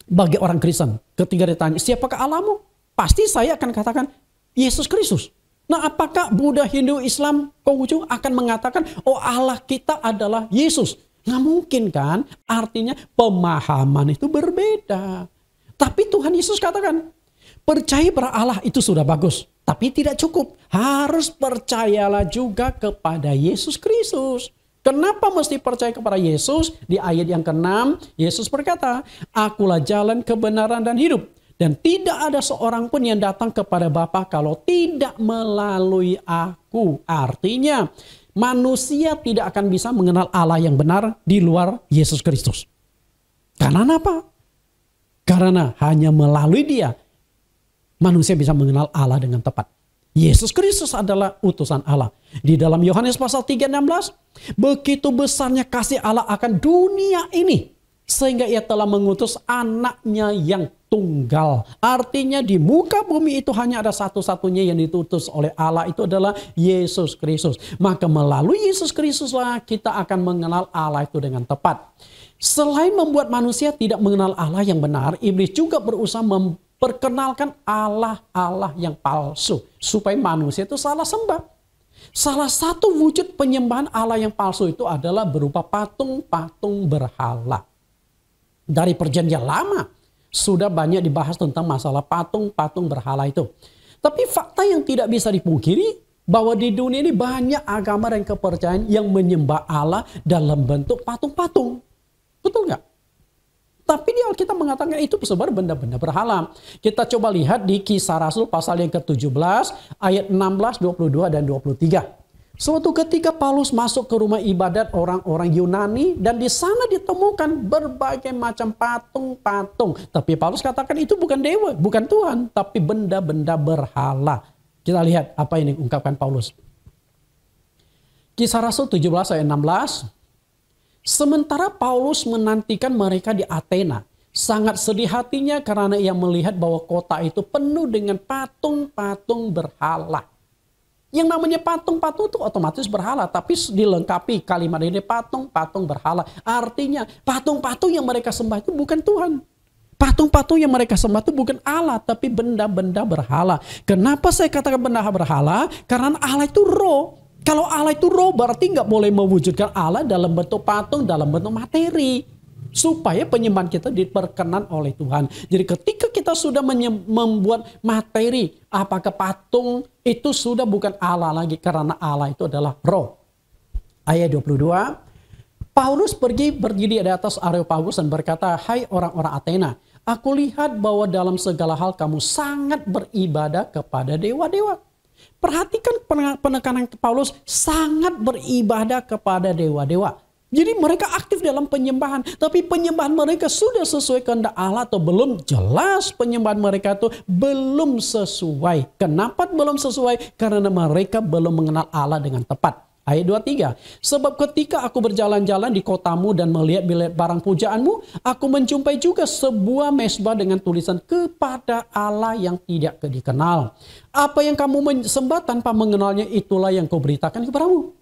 Bagi orang Kristen, ketika ditanya, siapakah Allahmu? Pasti saya akan katakan, Yesus Kristus. Nah, apakah Buddha, Hindu, Islam, Konghucu akan mengatakan, oh Allah kita adalah Yesus? Nggak mungkin kan? Artinya pemahaman itu berbeda. Tapi Tuhan Yesus katakan, percaya pada Allah itu sudah bagus. Tapi tidak cukup. Harus percayalah juga kepada Yesus Kristus. Kenapa mesti percaya kepada Yesus? Di ayat yang ke-6, Yesus berkata, akulah jalan, kebenaran, dan hidup. Dan tidak ada seorang pun yang datang kepada Bapa kalau tidak melalui aku. Artinya manusia tidak akan bisa mengenal Allah yang benar di luar Yesus Kristus. Karena apa? Karena hanya melalui dia manusia bisa mengenal Allah dengan tepat. Yesus Kristus adalah utusan Allah. Di dalam Yohanes pasal 3:16, begitu besarnya kasih Allah akan dunia ini sehingga ia telah mengutus anaknya yang tunggal. Artinya di muka bumi itu hanya ada satu-satunya yang diutus oleh Allah, itu adalah Yesus Kristus. Maka melalui Yesus Kristuslah kita akan mengenal Allah itu dengan tepat. Selain membuat manusia tidak mengenal Allah yang benar, iblis juga berusaha memperkenalkan Allah yang palsu supaya manusia itu salah sembah. Salah satu wujud penyembahan Allah yang palsu itu adalah berupa patung-patung berhala. Dari perjanjian lama sudah banyak dibahas tentang masalah patung-patung berhala itu. Tapi fakta yang tidak bisa dipungkiri bahwa di dunia ini banyak agama dan kepercayaan yang menyembah Allah dalam bentuk patung-patung. Betul nggak? Tapi di Alkitab mengatakan itu sebenarnya benda-benda berhala. Kita coba lihat di Kisah Rasul pasal yang ke-17 ayat 16, 22 dan 23. Suatu ketika Paulus masuk ke rumah ibadat orang-orang Yunani dan di sana ditemukan berbagai macam patung-patung. Tapi Paulus katakan itu bukan dewa, bukan Tuhan, tapi benda-benda berhala. Kita lihat apa yang diungkapkan Paulus. Kisah Rasul 17 ayat 16. Sementara Paulus menantikan mereka di Athena, sangat sedih hatinya karena ia melihat bahwa kota itu penuh dengan patung-patung berhala. Yang namanya patung-patung itu otomatis berhala, tapi dilengkapi kalimat ini patung-patung berhala. Artinya patung-patung yang mereka sembah itu bukan Tuhan. Patung-patung yang mereka sembah itu bukan Allah, tapi benda-benda berhala. Kenapa saya katakan benda berhala? Karena Allah itu roh. Kalau Allah itu roh berarti nggak boleh mewujudkan Allah dalam bentuk patung, dalam bentuk materi. Supaya penyembahan kita diperkenan oleh Tuhan. Jadi ketika kita sudah membuat materi, apakah patung itu sudah bukan Allah lagi. Karena Allah itu adalah roh. Ayat 22. Paulus pergi berdiri di atas Areopagus dan berkata, hai orang-orang Athena, aku lihat bahwa dalam segala hal kamu sangat beribadah kepada dewa-dewa. Perhatikan penekanan Paulus sangat beribadah kepada dewa-dewa. Jadi mereka aktif dalam penyembahan. Tapi penyembahan mereka sudah sesuai kehendak Allah atau belum? Jelas penyembahan mereka itu belum sesuai. Kenapa belum sesuai? Karena mereka belum mengenal Allah dengan tepat. Ayat 23. Sebab ketika aku berjalan-jalan di kotamu dan melihat barang pujaanmu, aku menjumpai juga sebuah mezbah dengan tulisan kepada Allah yang tidak dikenal. Apa yang kamu sembah tanpa mengenalnya itulah yang kau beritakan kepadamu.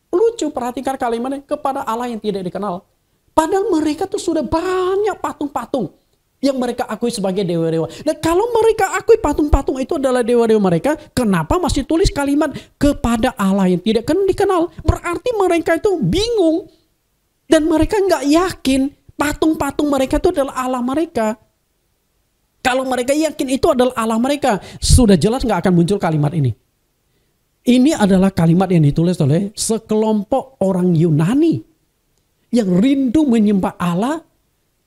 Lucu, perhatikan kalimatnya, kepada Allah yang tidak dikenal. Padahal mereka tuh sudah banyak patung-patung yang mereka akui sebagai dewa-dewa. Dan kalau mereka akui patung-patung itu adalah dewa-dewa mereka, kenapa masih tulis kalimat kepada Allah yang tidak dikenal? Berarti mereka itu bingung. Dan mereka nggak yakin patung-patung mereka itu adalah Allah mereka. Kalau mereka yakin itu adalah Allah mereka, sudah jelas nggak akan muncul kalimat ini. Ini adalah kalimat yang ditulis oleh sekelompok orang Yunani yang rindu menyembah Allah,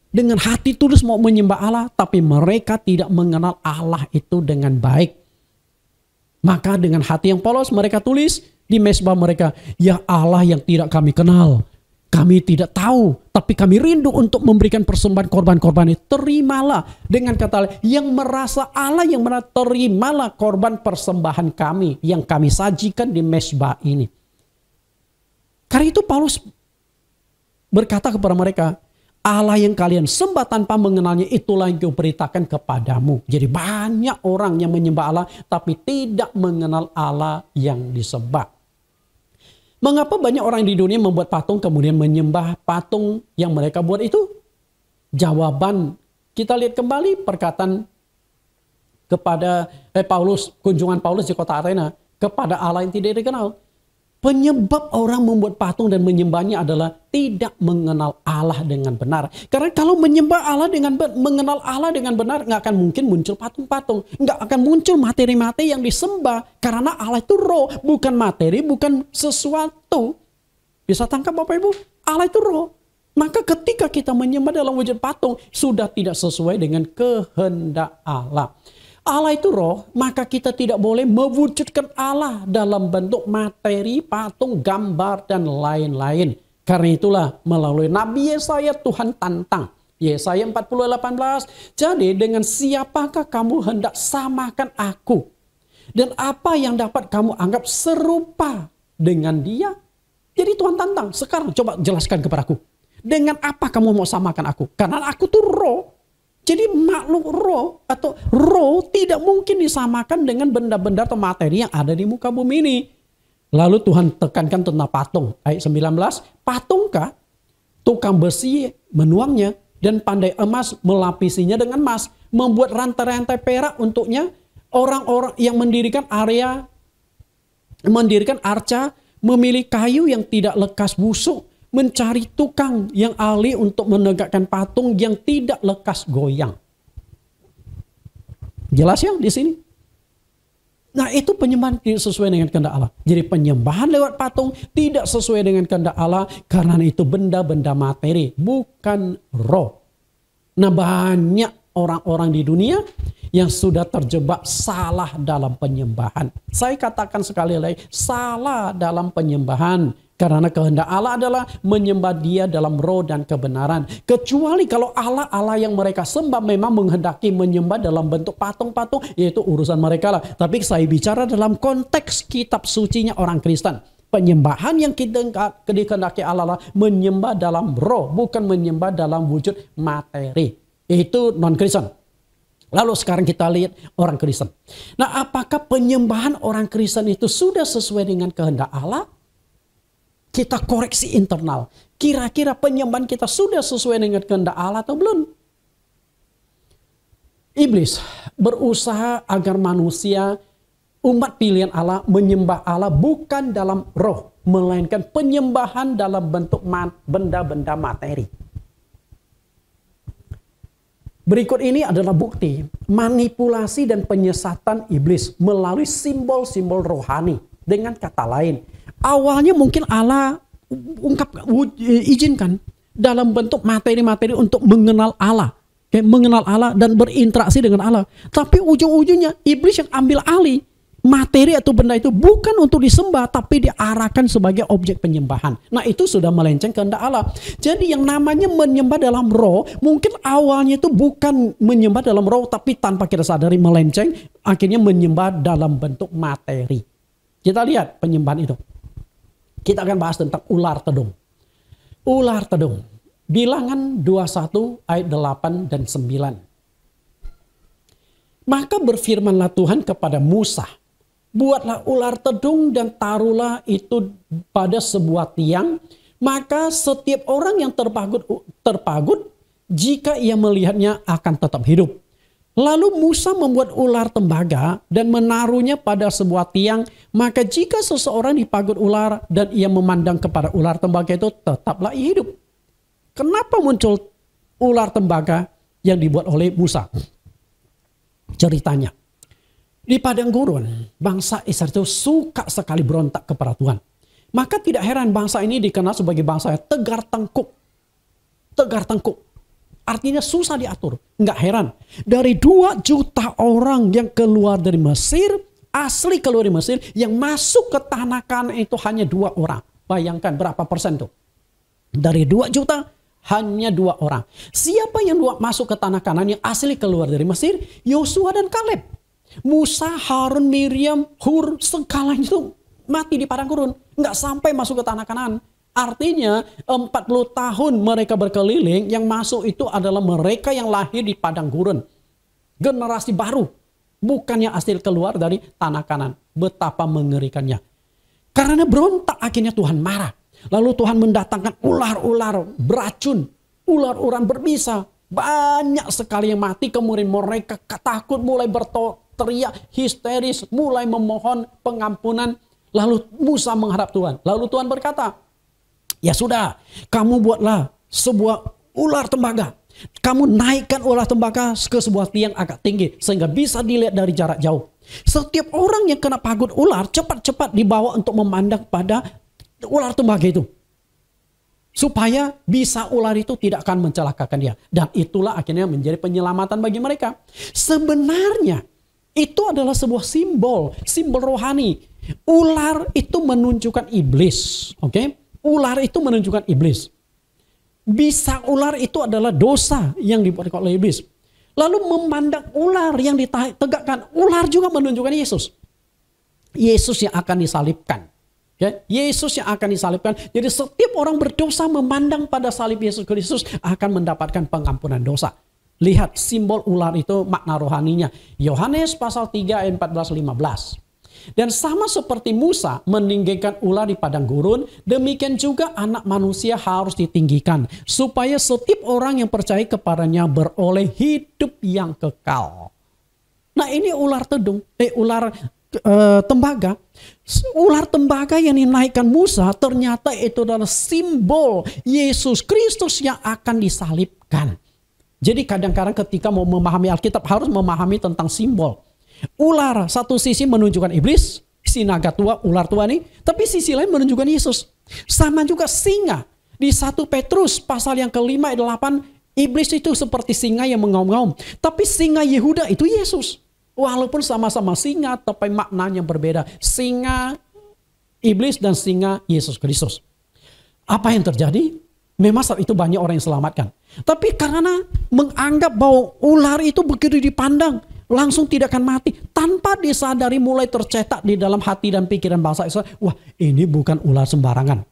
dengan hati tulus mau menyembah Allah, tapi mereka tidak mengenal Allah itu dengan baik. Maka dengan hati yang polos mereka tulis di mezbah mereka, ya Allah yang tidak kami kenal, kami tidak tahu, tapi kami rindu untuk memberikan persembahan korban-korban itu. Terimalah, dengan kata yang merasa Allah yang benar, terimalah korban persembahan kami yang kami sajikan di mezbah ini. Karena itu Paulus berkata kepada mereka, Allah yang kalian sembah tanpa mengenalnya itulah yang kuberitakan kepadamu. Jadi banyak orang yang menyembah Allah tapi tidak mengenal Allah yang disembah. Mengapa banyak orang di dunia membuat patung kemudian menyembah patung yang mereka buat itu? Jawaban kita lihat kembali perkataan kepada Paulus, kunjungan Paulus di kota Athena kepada Allah yang tidak dikenal. Penyebab orang membuat patung dan menyembahnya adalah tidak mengenal Allah dengan benar. Karena kalau menyembah Allah mengenal Allah dengan benar, nggak akan mungkin muncul patung-patung. Nggak akan muncul materi-materi yang disembah. Karena Allah itu roh, bukan materi, bukan sesuatu. Bisa tangkap Bapak Ibu? Allah itu roh. Maka ketika kita menyembah dalam wujud patung, sudah tidak sesuai dengan kehendak Allah. Allah itu roh, maka kita tidak boleh mewujudkan Allah dalam bentuk materi, patung, gambar, dan lain-lain. Karena itulah melalui Nabi Yesaya Tuhan tantang. Yesaya 40:18. Jadi dengan siapakah kamu hendak samakan aku? Dan apa yang dapat kamu anggap serupa dengan dia? Jadi Tuhan tantang. Sekarang coba jelaskan kepadaku. Dengan apa kamu mau samakan aku? Karena aku tuh roh. Jadi makhluk roh atau roh tidak mungkin disamakan dengan benda-benda atau materi yang ada di muka bumi ini. Lalu Tuhan tekankan tentang patung. Ayat 19. Patungkah tukang besi menuangnya dan pandai emas melapisinya dengan emas. Membuat rantai-rantai perak untuknya. Orang-orang yang mendirikan area mendirikan arca, memilih kayu yang tidak lekas busuk, mencari tukang yang ahli untuk menegakkan patung yang tidak lekas goyang. Jelas ya di sini? Nah, itu penyembahan tidak sesuai dengan kehendak Allah. Jadi penyembahan lewat patung tidak sesuai dengan kehendak Allah karena itu benda-benda materi, bukan roh. Nah, banyak orang-orang di dunia yang sudah terjebak salah dalam penyembahan. Saya katakan sekali lagi, salah dalam penyembahan. Karena kehendak Allah adalah menyembah Dia dalam roh dan kebenaran. Kecuali kalau Allah yang mereka sembah memang menghendaki menyembah dalam bentuk patung-patung, yaitu urusan mereka lah. Tapi saya bicara dalam konteks kitab sucinya orang Kristen. Penyembahan yang dikehendaki Allah lah menyembah dalam roh, bukan menyembah dalam wujud materi. Itu non-Kristen. Lalu sekarang kita lihat orang Kristen. Nah, apakah penyembahan orang Kristen itu sudah sesuai dengan kehendak Allah? Kita koreksi internal. Kira-kira penyembahan kita sudah sesuai dengan kehendak Allah atau belum? Iblis berusaha agar manusia, umat pilihan Allah, menyembah Allah bukan dalam roh, melainkan penyembahan dalam bentuk benda-benda materi. Berikut ini adalah bukti manipulasi dan penyesatan iblis melalui simbol-simbol rohani. Dengan kata lain, awalnya mungkin Allah izinkan dalam bentuk materi-materi untuk mengenal Allah. Mengenal Allah dan berinteraksi dengan Allah. Tapi ujung-ujungnya iblis yang ambil alih. Materi atau benda itu bukan untuk disembah, tapi diarahkan sebagai objek penyembahan. Nah, itu sudah melenceng kehendak Allah. Jadi yang namanya menyembah dalam roh, mungkin awalnya itu bukan menyembah dalam roh, tapi tanpa kita sadari melenceng, akhirnya menyembah dalam bentuk materi. Kita lihat penyembahan itu. Kita akan bahas tentang ular tedung. Ular tedung. Bilangan 21 ayat 8 dan 9. Maka berfirmanlah Tuhan kepada Musa, buatlah ular tedung dan taruhlah itu pada sebuah tiang. Maka setiap orang yang terpagut jika ia melihatnya akan tetap hidup. Lalu Musa membuat ular tembaga dan menaruhnya pada sebuah tiang. Maka jika seseorang dipagut ular dan ia memandang kepada ular tembaga itu, tetaplah ia hidup. Kenapa muncul ular tembaga yang dibuat oleh Musa? Ceritanya, di padang gurun, bangsa Israel itu suka sekali berontak kepada Tuhan. Maka tidak heran bangsa ini dikenal sebagai bangsa yang tegar tengkuk. Tegar tengkuk. Artinya susah diatur. Nggak heran. Dari 2 juta orang yang keluar dari Mesir, asli keluar dari Mesir, yang masuk ke tanah Kanaan itu hanya 2 orang. Bayangkan berapa persen tuh. Dari 2 juta, hanya 2 orang. Siapa yang masuk ke tanah Kanaan yang asli keluar dari Mesir? Yosua dan Kaleb. Musa, Harun, Miriam, Hur, segalanya itu mati di padang gurun. Nggak sampai masuk ke tanah Kanaan. Artinya 40 tahun mereka berkeliling, yang masuk itu adalah mereka yang lahir di padang gurun. Generasi baru. Bukan yang asli keluar dari tanah Kanaan. Betapa mengerikannya. Karena berontak akhirnya Tuhan marah. Lalu Tuhan mendatangkan ular-ular beracun. Ular-ular berbisa. Banyak sekali yang mati. Kemudian mereka takut, mulai berteriak histeris. Mulai memohon pengampunan. Lalu Musa menghadap Tuhan. Lalu Tuhan berkata, ya sudah, kamu buatlah sebuah ular tembaga. Kamu naikkan ular tembaga ke sebuah tiang agak tinggi sehingga bisa dilihat dari jarak jauh. Setiap orang yang kena pagut ular cepat-cepat dibawa untuk memandang pada ular tembaga itu. Supaya bisa ular itu tidak akan mencelakakan dia. Dan itulah akhirnya menjadi penyelamatan bagi mereka. Sebenarnya itu adalah sebuah simbol rohani. Ular itu menunjukkan iblis. Oke? Ular itu menunjukkan iblis. Bisa ular itu adalah dosa yang dibuat oleh iblis. Lalu memandang ular yang ditegakkan. Ular juga menunjukkan Yesus. Yesus yang akan disalibkan. Ya, Yesus yang akan disalibkan. Jadi setiap orang berdosa memandang pada salib Yesus Kristus akan mendapatkan pengampunan dosa. Lihat simbol ular itu makna rohaninya. Yohanes pasal 3 ayat 14-15. Dan sama seperti Musa meninggikan ular di padang gurun, demikian juga anak manusia harus ditinggikan. Supaya setiap orang yang percaya kepadanya beroleh hidup yang kekal. Nah, ini ular tedung, ular tembaga. Ular tembaga yang dinaikkan Musa ternyata itu adalah simbol Yesus Kristus yang akan disalibkan. Jadi kadang-kadang ketika mau memahami Alkitab harus memahami tentang simbol. Ular satu sisi menunjukkan iblis, si naga tua, ular tua nih, tapi sisi lain menunjukkan Yesus. Sama juga singa. Di 1 Petrus pasal yang ke-5 ayat 8, iblis itu seperti singa yang mengaum-ngaum. Tapi singa Yehuda itu Yesus. Walaupun sama-sama singa, tapi maknanya berbeda. Singa iblis dan singa Yesus Kristus. Apa yang terjadi? Memang saat itu banyak orang yang selamatkan. Tapi karena menganggap bahwa ular itu begitu dipandang, langsung tidak akan mati. Tanpa disadari mulai tercetak di dalam hati dan pikiran bangsa Israel. Wah, ini bukan ular sembarangan.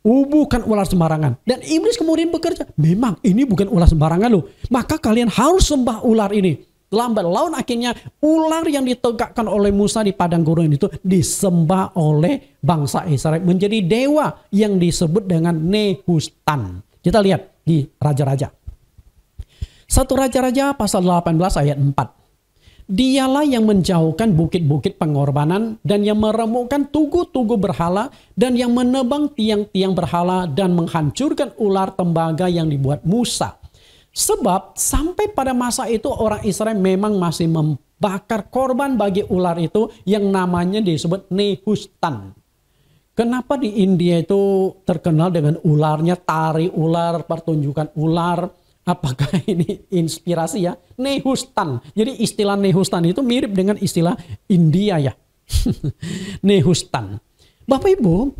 Bukan ular sembarangan. Dan iblis kemudian bekerja. Memang ini bukan ular sembarangan loh. Maka kalian harus sembah ular ini. Lambat laun akhirnya ular yang ditegakkan oleh Musa di padang gurun itu disembah oleh bangsa Israel. Menjadi dewa yang disebut dengan Nehustan. Kita lihat di Raja-Raja. 1 Raja-Raja pasal 18 ayat 4. Dialah yang menjauhkan bukit-bukit pengorbanan dan yang meremukkan tugu-tugu berhala dan yang menebang tiang-tiang berhala dan menghancurkan ular tembaga yang dibuat Musa. Sebab sampai pada masa itu orang Israel memang masih membakar korban bagi ular itu yang namanya disebut Nehustan. Kenapa di India itu terkenal dengan ularnya, tari ular, pertunjukan ular? Apakah ini inspirasi ya? Nehustan. Jadi istilah Nehustan itu mirip dengan istilah India ya. Nehustan. Bapak Ibu,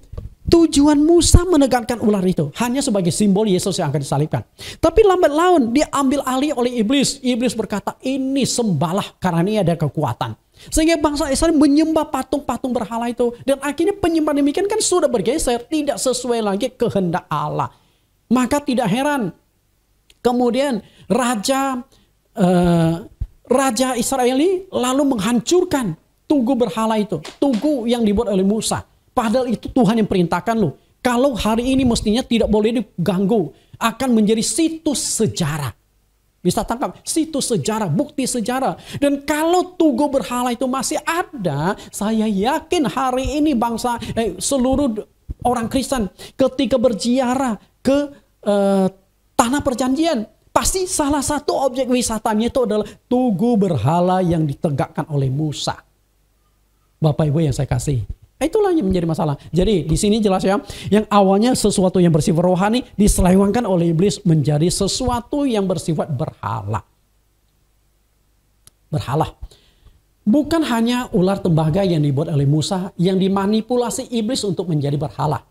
tujuan Musa menegakkan ular itu hanya sebagai simbol Yesus yang akan disalibkan. Tapi lambat laun dia ambil alih oleh iblis. Iblis berkata, ini sembahlah karena ini ada kekuatan. Sehingga bangsa Israel menyembah patung-patung berhala itu. Dan akhirnya penyembahan demikian kan sudah bergeser. Tidak sesuai lagi kehendak Allah. Maka tidak heran. Kemudian Raja Israel ini lalu menghancurkan tugu berhala itu. Tugu yang dibuat oleh Musa. Padahal itu Tuhan yang perintahkan loh. Kalau hari ini mestinya tidak boleh diganggu. Akan menjadi situs sejarah. Bisa tangkap situs sejarah, bukti sejarah. Dan kalau tugu berhala itu masih ada, saya yakin hari ini bangsa seluruh orang Kristen ketika berziarah ke Tanah Perjanjian, pasti salah satu objek wisatanya itu adalah tugu berhala yang ditegakkan oleh Musa. Bapak Ibu yang saya kasih. Itulah yang menjadi masalah. Jadi di sini jelas ya, yang awalnya sesuatu yang bersifat rohani diselewengkan oleh iblis menjadi sesuatu yang bersifat berhala. Berhala. Bukan hanya ular tembaga yang dibuat oleh Musa yang dimanipulasi iblis untuk menjadi berhala.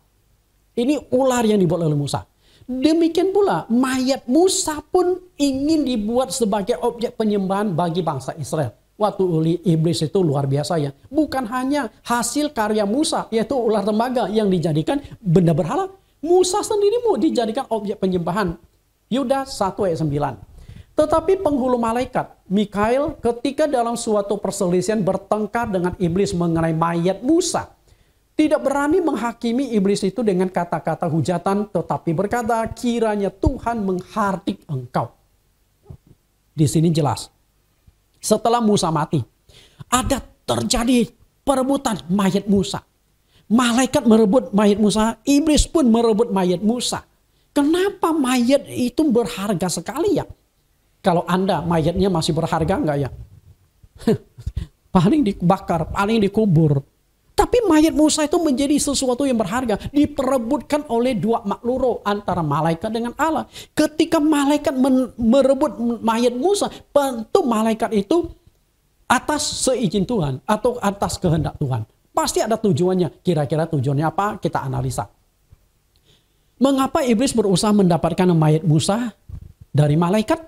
Ini ular yang dibuat oleh Musa. Demikian pula mayat Musa pun ingin dibuat sebagai objek penyembahan bagi bangsa Israel. Waktu iblis itu luar biasa ya. Bukan hanya hasil karya Musa, yaitu ular tembaga yang dijadikan benda berhala. Musa sendiri mau dijadikan objek penyembahan. Yudas 1 ayat 9. Tetapi penghulu malaikat, Mikail, ketika dalam suatu perselisihan bertengkar dengan iblis mengenai mayat Musa, tidak berani menghakimi iblis itu dengan kata-kata hujatan, tetapi berkata, kiranya Tuhan menghardik engkau. Di sini jelas. Setelah Musa mati, ada terjadi perebutan mayat Musa. Malaikat merebut mayat Musa, iblis pun merebut mayat Musa. Kenapa mayat itu berharga sekali ya? Kalau Anda mayatnya masih berharga enggak ya? Paling dibakar, paling dikubur. Tapi mayat Musa itu menjadi sesuatu yang berharga. Diperebutkan oleh dua makhluk antara malaikat dengan Allah. Ketika malaikat merebut mayat Musa, tentu malaikat itu atas seizin Tuhan atau atas kehendak Tuhan. Pasti ada tujuannya. Kira-kira tujuannya apa? Kita analisa. Mengapa iblis berusaha mendapatkan mayat Musa dari malaikat?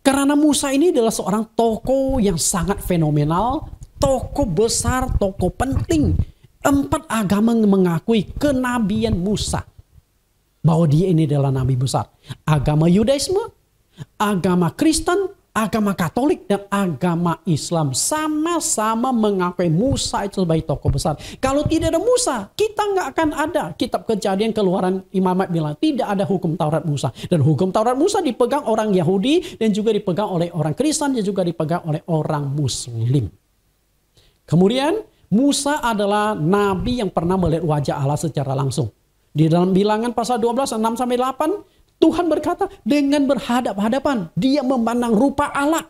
Karena Musa ini adalah seorang tokoh yang sangat fenomenal. Tokoh besar, tokoh penting. 4 agama mengakui kenabian Musa. Bahwa dia ini adalah nabi besar. Agama Yudaisme, agama Kristen, agama Katolik, dan agama Islam. Sama-sama mengakui Musa itu sebagai tokoh besar. Kalau tidak ada Musa, kita nggak akan ada kitab Kejadian, Keluaran, Imamat bilang. Tidak ada hukum Taurat Musa. Dan hukum Taurat Musa dipegang orang Yahudi dan juga dipegang oleh orang Kristen dan juga dipegang oleh orang Muslim. Kemudian Musa adalah nabi yang pernah melihat wajah Allah secara langsung. Di dalam Bilangan pasal 12, 6-8, Tuhan berkata dengan berhadap-hadapan dia memandang rupa Allah.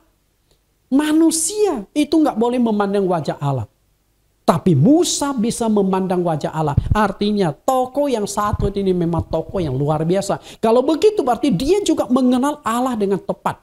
Manusia itu nggak boleh memandang wajah Allah. Tapi Musa bisa memandang wajah Allah. Artinya tokoh yang satu ini memang tokoh yang luar biasa. Kalau begitu berarti dia juga mengenal Allah dengan tepat.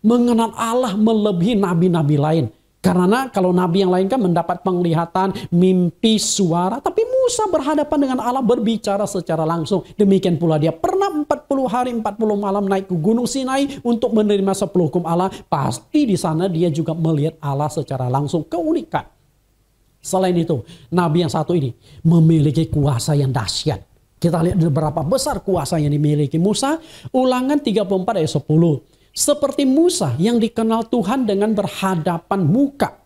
Mengenal Allah melebihi nabi-nabi lain. Karena kalau nabi yang lain kan mendapat penglihatan, mimpi, suara. Tapi Musa berhadapan dengan Allah berbicara secara langsung. Demikian pula dia pernah 40 hari 40 malam naik ke Gunung Sinai untuk menerima 10 hukum Allah. Pasti di sana dia juga melihat Allah secara langsung. Keunikan. Selain itu, nabi yang satu ini memiliki kuasa yang dahsyat. Kita lihat berapa besar kuasa yang dimiliki Musa. Ulangan 34 ayat 10. Seperti Musa yang dikenal Tuhan dengan berhadapan muka.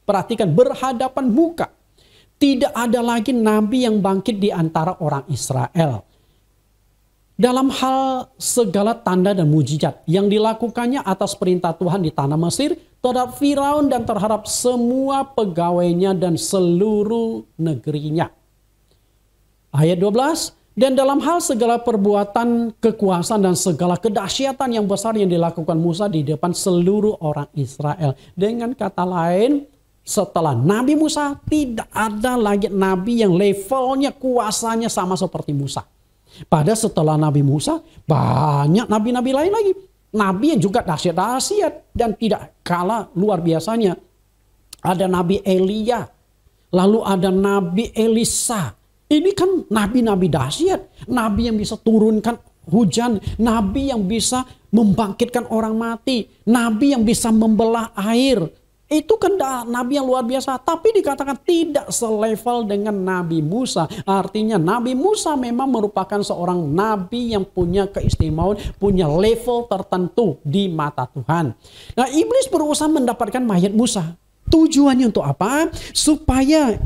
Perhatikan, berhadapan muka. Tidak ada lagi nabi yang bangkit di antara orang Israel. Dalam hal segala tanda dan mujizat yang dilakukannya atas perintah Tuhan di tanah Mesir terhadap Firaun dan terhadap semua pegawainya dan seluruh negerinya. Ayat 12. Dan dalam hal segala perbuatan kekuasaan dan segala kedahsyatan yang besar yang dilakukan Musa di depan seluruh orang Israel. Dengan kata lain, setelah Nabi Musa tidak ada lagi nabi yang levelnya kuasanya sama seperti Musa. Pada setelah Nabi Musa banyak nabi-nabi lain lagi. Nabi yang juga dahsyat-dahsyat dan tidak kalah luar biasanya. Ada Nabi Elia, lalu ada Nabi Elisa. Ini kan nabi-nabi dahsyat. Nabi yang bisa turunkan hujan. Nabi yang bisa membangkitkan orang mati. Nabi yang bisa membelah air. Itu kan nabi yang luar biasa. Tapi dikatakan tidak selevel dengan Nabi Musa. Artinya Nabi Musa memang merupakan seorang nabi yang punya keistimewaan. Punya level tertentu di mata Tuhan. Nah, iblis berusaha mendapatkan mayat Musa. Tujuannya untuk apa? Supaya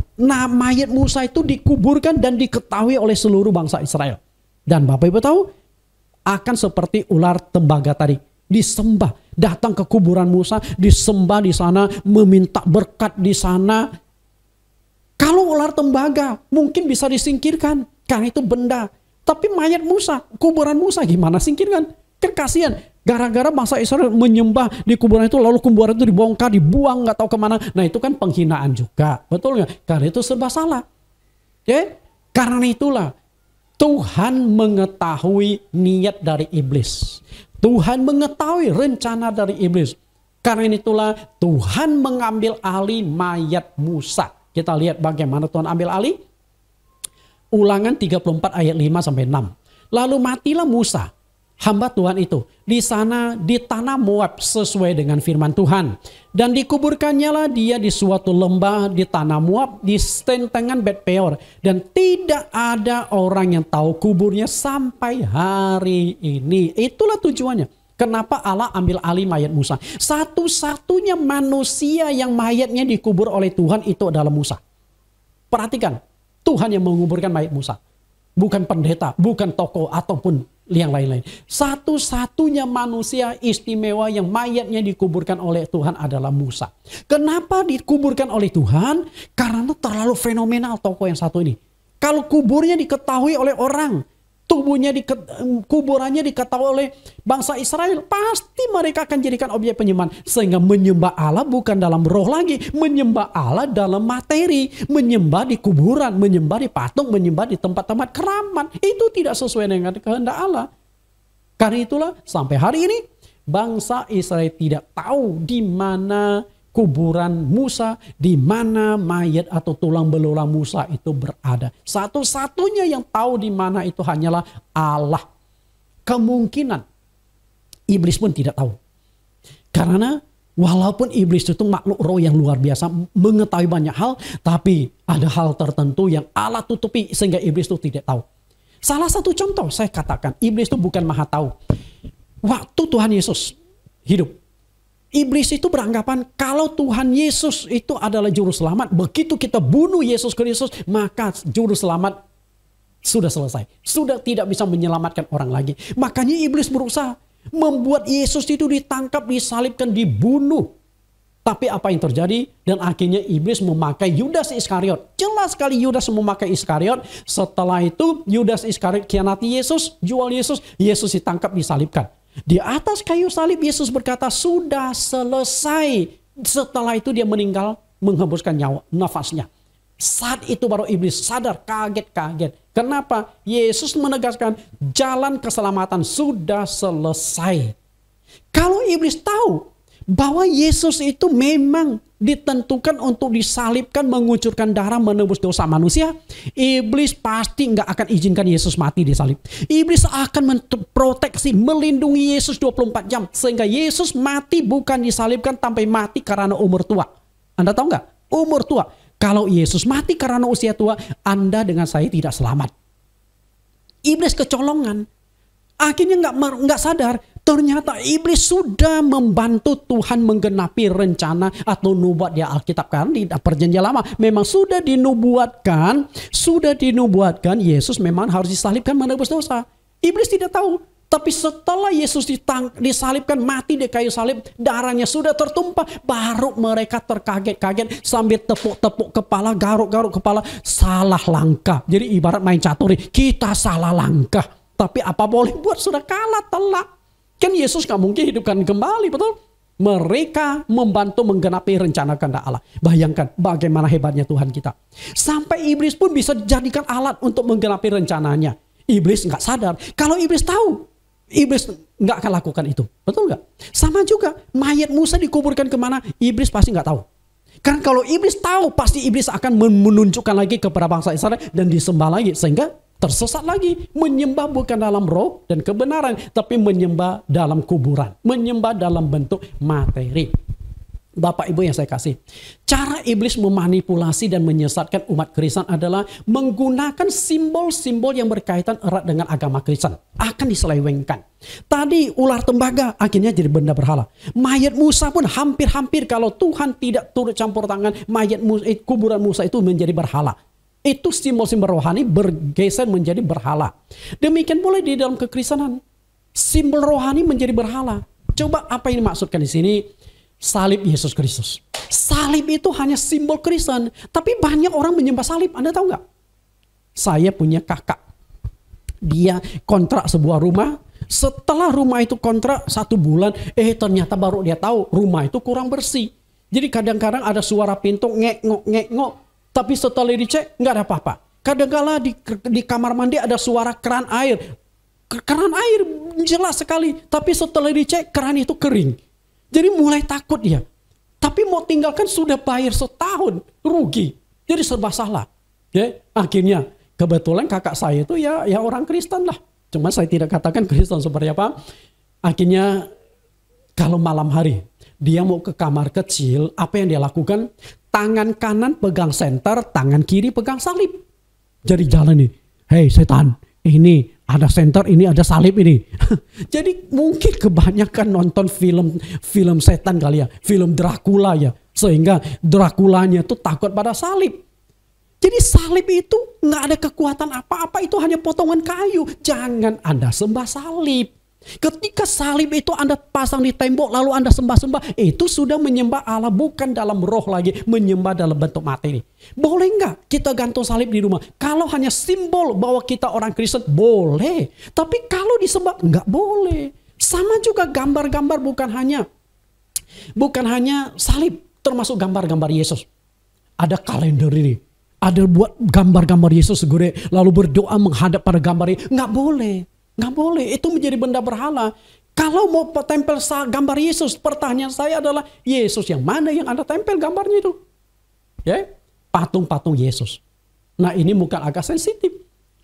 mayat Musa itu dikuburkan dan diketahui oleh seluruh bangsa Israel. Dan Bapak Ibu tahu, akan seperti ular tembaga tadi. Disembah, datang ke kuburan Musa, disembah di sana, meminta berkat di sana. Kalau ular tembaga mungkin bisa disingkirkan, karena itu benda. Tapi mayat Musa, kuburan Musa gimana singkirkan? Kan kasihan. Gara-gara bangsa Israel menyembah di kuburan itu, lalu kuburan itu dibongkar, dibuang, nggak tahu kemana. Nah itu kan penghinaan juga, betul nggak? Karena itu serba salah. Oke? Karena itulah Tuhan mengetahui niat dari iblis. Tuhan mengetahui rencana dari iblis. Karena itulah Tuhan mengambil alih mayat Musa. Kita lihat bagaimana Tuhan ambil alih. Ulangan 34 ayat 5-6. Lalu matilah Musa, hamba Tuhan itu, di sana di tanah Moab sesuai dengan firman Tuhan. Dan dikuburkannya lah dia di suatu lembah di tanah Moab di tentangan Bet Peor. Dan tidak ada orang yang tahu kuburnya sampai hari ini. Itulah tujuannya. Kenapa Allah ambil alih mayat Musa? Satu-satunya manusia yang mayatnya dikubur oleh Tuhan itu adalah Musa. Perhatikan, Tuhan yang menguburkan mayat Musa. Bukan pendeta, bukan tokoh ataupun yang lain-lain. Satu-satunya manusia istimewa yang mayatnya dikuburkan oleh Tuhan adalah Musa. Kenapa dikuburkan oleh Tuhan? Karena terlalu fenomenal tokoh yang satu ini. Kalau kuburnya diketahui oleh orang, kuburannya diketahui oleh bangsa Israel, pasti mereka akan jadikan objek penyembahan. Sehingga menyembah Allah bukan dalam roh lagi, menyembah Allah dalam materi, menyembah di kuburan, menyembah di patung, menyembah di tempat-tempat keramat. Itu tidak sesuai dengan kehendak Allah. Karena itulah sampai hari ini bangsa Israel tidak tahu di mana kuburan Musa, di mana mayat atau tulang belulang Musa itu berada. Satu-satunya yang tahu di mana itu hanyalah Allah. Kemungkinan iblis pun tidak tahu. Karena walaupun iblis itu makhluk roh yang luar biasa, mengetahui banyak hal, tapi ada hal tertentu yang Allah tutupi sehingga iblis itu tidak tahu. Salah satu contoh saya katakan, iblis itu bukan maha tahu. Waktu Tuhan Yesus hidup, iblis itu beranggapan kalau Tuhan Yesus itu adalah juru selamat, begitu kita bunuh Yesus Kristus, maka juru selamat sudah selesai. Sudah tidak bisa menyelamatkan orang lagi. Makanya iblis berusaha membuat Yesus itu ditangkap, disalibkan, dibunuh. Tapi apa yang terjadi? Dan akhirnya iblis memakai Yudas Iskariot. Jelas sekali Yudas memakai Iskariot. Setelah itu Yudas Iskariot khianati Yesus, jual Yesus. Yesus ditangkap, disalibkan. Di atas kayu salib Yesus berkata, sudah selesai. Setelah itu dia meninggal, menghembuskan nafasnya. Saat itu baru iblis sadar, kaget-kaget. Kenapa? Yesus menegaskan jalan keselamatan sudah selesai. Kalau iblis tahu bahwa Yesus itu memang ditentukan untuk disalibkan, mengucurkan darah, menebus dosa manusia, iblis pasti nggak akan izinkan Yesus mati disalib. Iblis akan memproteksi, melindungi Yesus 24 jam. Sehingga Yesus mati bukan disalibkan sampai mati karena umur tua. Anda tahu nggak? Umur tua. Kalau Yesus mati karena usia tua, Anda dengan saya tidak selamat. Iblis kecolongan. Akhirnya nggak sadar. Ternyata iblis sudah membantu Tuhan menggenapi rencana atau nubuat di Alkitab. Kan di Perjanjian Lama memang sudah dinubuatkan Yesus memang harus disalibkan menebus dosa. Iblis tidak tahu. Tapi setelah Yesus disalibkan, mati di kayu salib, darahnya sudah tertumpah, baru mereka terkaget-kaget sambil tepuk-tepuk kepala, garuk-garuk kepala, salah langkah. Jadi ibarat main catur, kita salah langkah. Tapi apa boleh buat, sudah kalah telak. Kan Yesus gak mungkin hidupkan kembali, betul? Mereka membantu menggenapi rencana kehendak Allah. Bayangkan bagaimana hebatnya Tuhan kita. Sampai iblis pun bisa dijadikan alat untuk menggenapi rencananya. Iblis gak sadar. Kalau iblis tahu, iblis gak akan lakukan itu. Betul gak? Sama juga mayat Musa dikuburkan kemana, iblis pasti gak tahu. Karena kalau iblis tahu, pasti iblis akan menunjukkan lagi kepada bangsa Israel dan disembah lagi. Sehingga tersesat lagi, menyembah bukan dalam roh dan kebenaran, tapi menyembah dalam kuburan, menyembah dalam bentuk materi. Bapak Ibu yang saya kasih, cara iblis memanipulasi dan menyesatkan umat Kristen adalah menggunakan simbol-simbol yang berkaitan erat dengan agama Kristen, akan diselewengkan. Tadi ular tembaga akhirnya jadi benda berhala. Mayat Musa pun hampir-hampir kalau Tuhan tidak turut campur tangan, kuburan Musa itu menjadi berhala. Itu simbol-simbol rohani bergeser menjadi berhala. Demikian pula di dalam kekristenan. Simbol rohani menjadi berhala. Coba apa yang dimaksudkan di sini? Salib Yesus Kristus. Salib itu hanya simbol Kristen. Tapi banyak orang menyembah salib. Anda tahu nggak? Saya punya kakak. Dia kontrak sebuah rumah. Setelah rumah itu kontrak 1 bulan. Ternyata baru dia tahu rumah itu kurang bersih. Jadi kadang-kadang ada suara pintu ngek-ngok. Tapi setelah dicek, nggak ada apa-apa. Kadang-kala di kamar mandi ada suara keran air. Keran air jelas sekali. Tapi setelah dicek, keran itu kering. Jadi mulai takut dia. Tapi mau tinggalkan sudah bayar setahun. Rugi. Jadi serba salah. Ya, akhirnya kebetulan kakak saya itu ya orang Kristen lah. Cuma saya tidak katakan Kristen seperti apa. Akhirnya kalau malam hari dia mau ke kamar kecil, apa yang dia lakukan? Tangan kanan pegang senter, tangan kiri pegang salib. Jadi jalan nih, hei setan, ini ada senter, ini ada salib ini. Jadi mungkin kebanyakan nonton film setan kali ya, film Dracula ya. Sehingga Draculanya tuh takut pada salib. Jadi salib itu nggak ada kekuatan apa-apa, itu hanya potongan kayu. Jangan Anda sembah salib. Ketika salib itu Anda pasang di tembok lalu Anda sembah-sembah, itu sudah menyembah Allah bukan dalam roh lagi, menyembah dalam bentuk materi. Boleh nggak kita gantung salib di rumah? Kalau hanya simbol bahwa kita orang Kristen, boleh. Tapi kalau disembah, nggak boleh. Sama juga gambar-gambar bukan hanya salib, termasuk gambar-gambar Yesus. Ada kalender ini, ada buat gambar-gambar Yesus segede, lalu berdoa menghadap pada gambar ini, nggak boleh. Nggak boleh, itu menjadi benda berhala. Kalau mau tempel gambar Yesus, pertanyaan saya adalah, Yesus yang mana yang Anda tempel gambarnya itu? Ya, patung-patung Yesus. Nah ini bukan agak sensitif.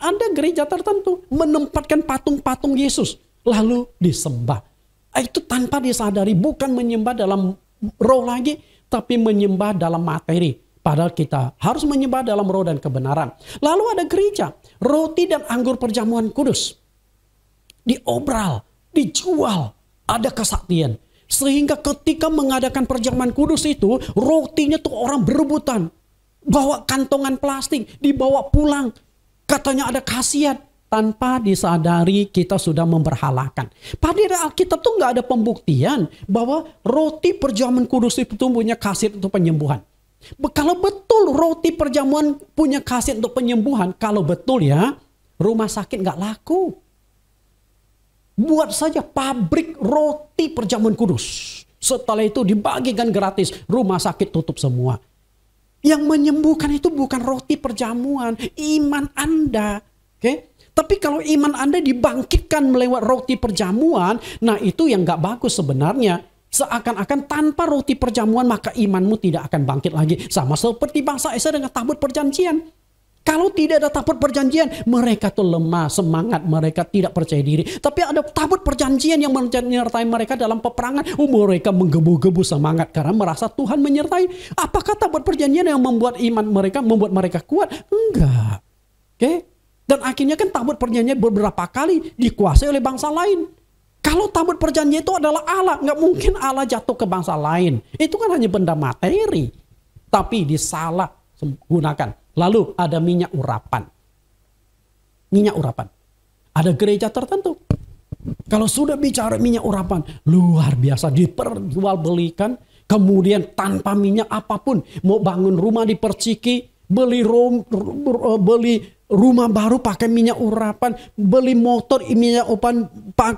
Ada gereja tertentu menempatkan patung-patung Yesus, lalu disembah. Itu tanpa disadari, bukan menyembah dalam roh lagi, tapi menyembah dalam materi. Padahal kita harus menyembah dalam roh dan kebenaran. Lalu ada gereja, roti dan anggur perjamuan kudus. Diobral, dijual, ada kesaktian. Sehingga ketika mengadakan perjamuan kudus itu, rotinya tuh orang berebutan. Bawa kantongan plastik, dibawa pulang. Katanya ada khasiat. tanpa disadari kita sudah memberhalakan. Padahal Alkitab tuh nggak ada pembuktian bahwa roti perjamuan kudus itu punya khasiat untuk penyembuhan. Kalau betul roti perjamuan punya khasiat untuk penyembuhan, kalau betul ya, rumah sakit nggak laku. Buat saja pabrik roti perjamuan kudus. Setelah itu dibagikan gratis, rumah sakit tutup semua. Yang menyembuhkan itu bukan roti perjamuan, iman Anda. Oke? Tapi kalau iman Anda dibangkitkan melewat roti perjamuan, nah itu yang nggak bagus sebenarnya. Seakan-akan tanpa roti perjamuan maka imanmu tidak akan bangkit lagi. Sama seperti bangsa Israel dengan tabut perjanjian. Kalau tidak ada tabut perjanjian, mereka tuh lemah, semangat, mereka tidak percaya diri. Tapi ada tabut perjanjian yang menyertai mereka dalam peperangan. Mereka menggebu-gebu semangat karena merasa Tuhan menyertai. Apakah tabut perjanjian yang membuat iman mereka, membuat mereka kuat? Enggak. Oke? Dan akhirnya kan tabut perjanjian beberapa kali dikuasai oleh bangsa lain. Kalau tabut perjanjian itu adalah Allah, nggak mungkin Allah jatuh ke bangsa lain. Itu kan hanya benda materi. Tapi disalah gunakan. Lalu ada minyak urapan. Minyak urapan. Ada gereja tertentu. Kalau sudah bicara minyak urapan, luar biasa diperjualbelikan. Kemudian tanpa minyak apapun, mau bangun rumah di Perciki, beli rumah baru pakai minyak urapan, beli motor minyak urapan,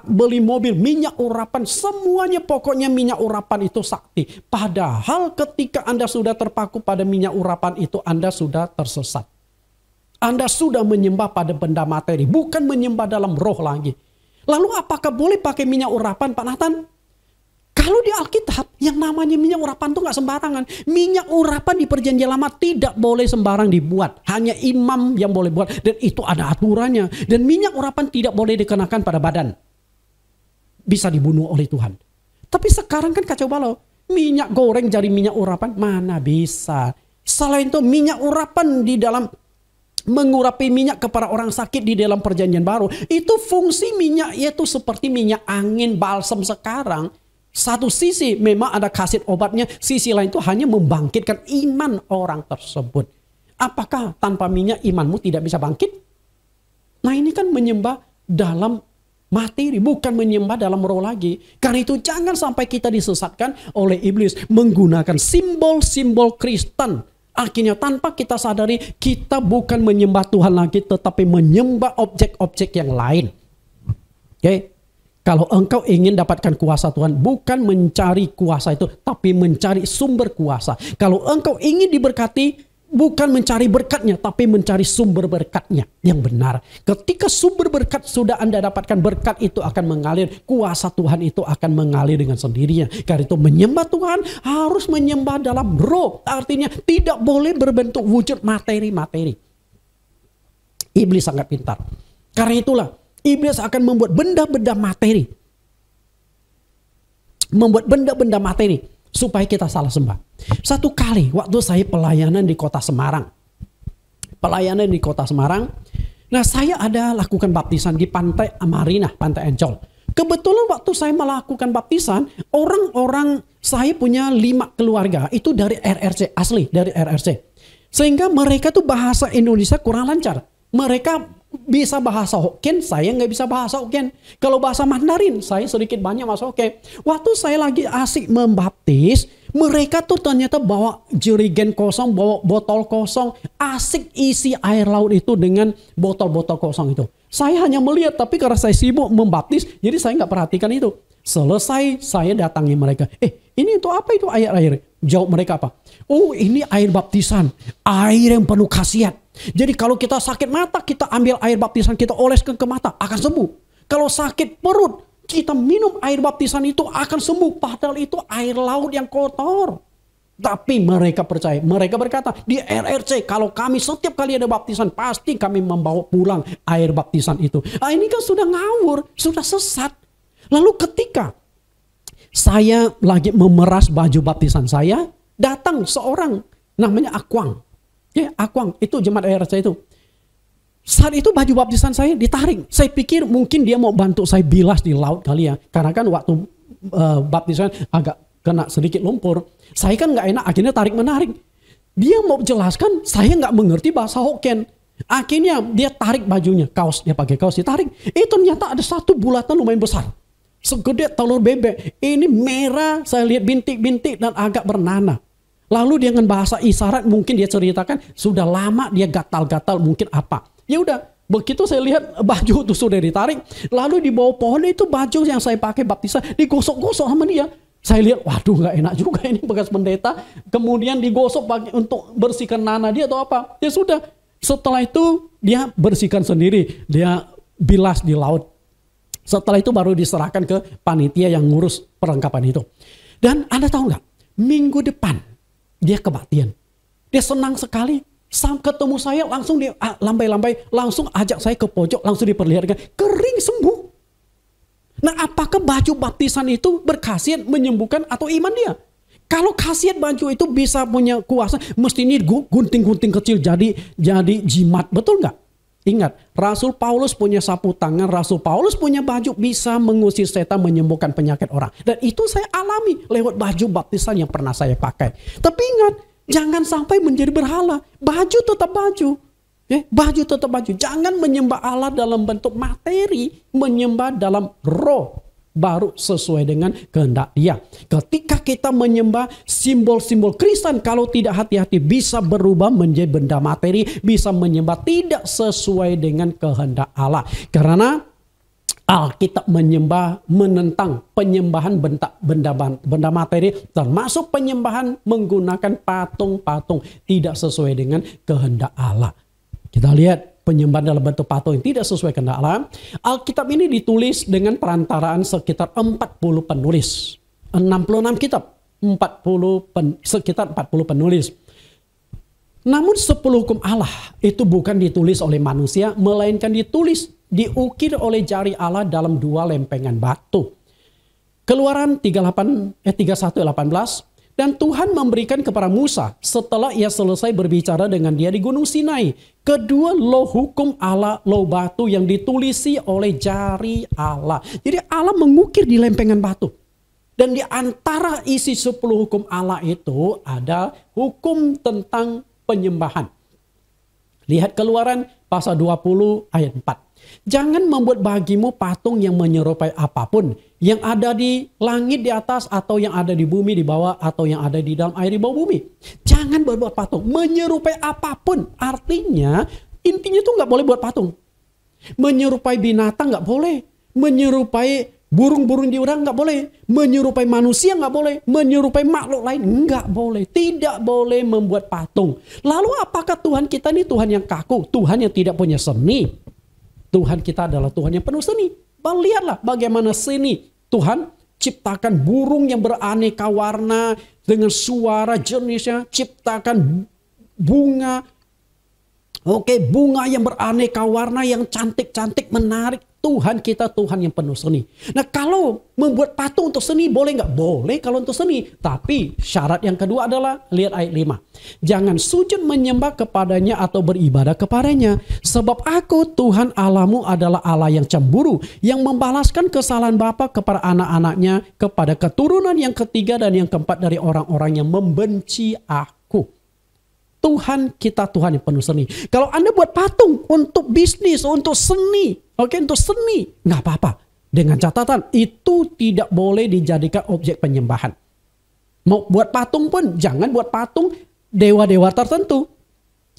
beli mobil minyak urapan, semuanya pokoknya minyak urapan itu sakti. Padahal ketika Anda sudah terpaku pada minyak urapan itu, Anda sudah tersesat. Anda sudah menyembah pada benda materi, bukan menyembah dalam roh lagi. Lalu apakah boleh pakai minyak urapan, Pak Nathan? Kalau di Alkitab yang namanya minyak urapan itu nggak sembarangan. Minyak urapan di Perjanjian Lama tidak boleh sembarang dibuat. Hanya imam yang boleh buat. Dan itu ada aturannya. Dan minyak urapan tidak boleh dikenakan pada badan. Bisa dibunuh oleh Tuhan. Tapi sekarang kan kacau balau. Minyak goreng jadi minyak urapan. Mana bisa. Selain itu minyak urapan di dalam mengurapi minyak kepada orang sakit di dalam Perjanjian Baru. Itu fungsi minyak yaitu seperti minyak angin balsam sekarang. Satu sisi memang ada khasiat obatnya, sisi lain itu hanya membangkitkan iman orang tersebut. Apakah tanpa minyak imanmu tidak bisa bangkit? Nah ini kan menyembah dalam materi, bukan menyembah dalam roh lagi. Karena itu jangan sampai kita disesatkan oleh iblis menggunakan simbol-simbol Kristen. Akhirnya tanpa kita sadari kita bukan menyembah Tuhan lagi, tetapi menyembah objek-objek yang lain. Oke? Kalau engkau ingin dapatkan kuasa Tuhan, bukan mencari kuasa itu, tapi mencari sumber kuasa. Kalau engkau ingin diberkati, bukan mencari berkatnya, tapi mencari sumber berkatnya yang benar. Ketika sumber berkat sudah Anda dapatkan, berkat itu akan mengalir. Kuasa Tuhan itu akan mengalir dengan sendirinya. Karena itu menyembah Tuhan harus menyembah dalam roh. Artinya tidak boleh berbentuk wujud materi-materi. Iblis sangat pintar. Karena itulah iblis akan membuat benda-benda materi. Membuat benda-benda materi supaya kita salah sembah. Satu kali waktu saya pelayanan di kota Semarang. Nah saya ada lakukan baptisan di Pantai Marina, Pantai Ancol. Kebetulan waktu saya melakukan baptisan, orang-orang saya punya 5 keluarga. Itu dari RRC, asli dari RRC. Sehingga mereka tuh bahasa Indonesia kurang lancar. Mereka bisa bahasa Hokkien, saya nggak bisa bahasa Hokkien. Kalau bahasa Mandarin, saya sedikit banyak masuk Hokkien. Waktu saya lagi asik membaptis, mereka tuh ternyata bawa jerigen kosong, bawa botol kosong, asik isi air laut itu dengan botol-botol kosong itu. Saya hanya melihat, tapi karena saya sibuk membaptis, jadi saya nggak perhatikan itu. Selesai, saya datangi mereka. Ini itu apa itu air-air? Jawab mereka apa? Oh, ini air baptisan, air yang penuh khasiat. Jadi kalau kita sakit mata, kita ambil air baptisan, kita oleskan ke mata, akan sembuh. Kalau sakit perut, kita minum air baptisan itu akan sembuh. Padahal itu air laut yang kotor. Tapi mereka percaya, mereka berkata, di RRC kalau kami setiap kali ada baptisan, pasti kami membawa pulang air baptisan itu. Nah, ini kan sudah ngawur, sudah sesat. Lalu ketika saya lagi memeras baju baptisan saya, datang seorang namanya Akwang. Akwang itu jemaat RRC itu. Saat itu baju baptisan saya ditarik. Saya pikir mungkin dia mau bantu saya bilas di laut kali ya. Karena kan waktu baptisan agak kena sedikit lumpur. Saya kan nggak enak, akhirnya tarik menarik. Dia mau jelaskan, saya nggak mengerti bahasa Hokkien. Akhirnya dia tarik bajunya, kaos, dia pakai kaos, dia tarik. Itu ternyata ada satu bulatan lumayan besar. Segede telur bebek. Ini merah, saya lihat bintik-bintik dan agak bernanah. Lalu dengan bahasa isyarat mungkin dia ceritakan sudah lama dia gatal-gatal mungkin apa. Ya udah, begitu saya lihat baju itu sudah ditarik. Lalu di bawah pohon itu baju yang saya pakai baptisan digosok-gosok sama dia. Saya lihat, waduh nggak enak juga ini bekas pendeta. Kemudian digosok pakai untuk bersihkan nanah dia atau apa. Ya sudah, setelah itu dia bersihkan sendiri. Dia bilas di laut. Setelah itu baru diserahkan ke panitia yang ngurus perlengkapan itu. Dan Anda tahu nggak? Minggu depan dia kebaktian. Dia senang sekali. Ketemu saya langsung dia lambai-lambai. Langsung ajak saya ke pojok. Langsung diperlihatkan. Kering sembuh. Nah, apakah baju baptisan itu berkhasiat menyembuhkan atau iman dia? Kalau khasiat baju itu bisa punya kuasa, mesti ini gunting-gunting kecil jadi jimat, betul nggak? Ingat, Rasul Paulus punya sapu tangan, Rasul Paulus punya baju bisa mengusir setan, menyembuhkan penyakit orang. Dan itu saya alami lewat baju baptisan yang pernah saya pakai. Tapi ingat, jangan sampai menjadi berhala. Baju tetap baju. Baju tetap baju. Jangan menyembah Allah dalam bentuk materi, menyembah dalam roh, baru sesuai dengan kehendak Dia. Ketika kita menyembah simbol-simbol Kristen, kalau tidak hati-hati bisa berubah menjadi benda materi, bisa menyembah tidak sesuai dengan kehendak Allah. Karena Alkitab menentang penyembahan benda materi, termasuk penyembahan menggunakan patung-patung tidak sesuai dengan kehendak Allah. Kita lihat penyembahan dalam bentuk patung yang tidak sesuai kehendak Allah. Alkitab ini ditulis dengan perantaraan sekitar 40 penulis. 66 kitab, sekitar 40 penulis. Namun 10 hukum Allah itu bukan ditulis oleh manusia, melainkan diukir oleh jari Allah dalam 2 lempengan batu. Keluaran 31:18. Dan Tuhan memberikan kepada Musa setelah ia selesai berbicara dengan dia di Gunung Sinai. Kedua loh hukum Allah, loh batu yang ditulisi oleh jari Allah. Jadi Allah mengukir di lempengan batu. Dan di antara isi 10 hukum Allah itu ada hukum tentang penyembahan. Lihat Keluaran pasal 20 ayat 4. Jangan membuat bagimu patung yang menyerupai apapun yang ada di langit di atas atau yang ada di bumi di bawah atau yang ada di dalam air di bawah bumi. Jangan berbuat patung menyerupai apapun. Artinya intinya tuh nggak boleh buat patung. Menyerupai binatang nggak boleh. Menyerupai burung-burung di udara nggak boleh. Menyerupai manusia nggak boleh. Menyerupai makhluk lain nggak boleh. Tidak boleh membuat patung. Lalu apakah Tuhan kita ini Tuhan yang kaku? Tuhan yang tidak punya seni? Tuhan kita adalah Tuhan yang penuh seni. Lihatlah bagaimana seni. Tuhan ciptakan burung yang beraneka warna dengan suara jenisnya. Ciptakan bunga. Bunga yang beraneka warna yang cantik-cantik, menarik. Tuhan kita Tuhan yang penuh seni. Nah, kalau membuat patung untuk seni boleh nggak? Boleh kalau untuk seni. Tapi syarat yang kedua adalah, lihat ayat 5. Jangan sujud menyembah kepadanya atau beribadah kepadanya. Sebab aku Tuhan Allahmu adalah Allah yang cemburu. Yang membalaskan kesalahan bapa kepada anak-anaknya. Kepada keturunan yang ketiga dan yang keempat dari orang-orang yang membenci aku. Tuhan kita Tuhan yang penuh seni. Kalau Anda buat patung untuk bisnis, untuk seni, untuk seni, nggak apa-apa. Dengan catatan itu tidak boleh dijadikan objek penyembahan. Mau buat patung pun jangan buat patung dewa-dewa tertentu.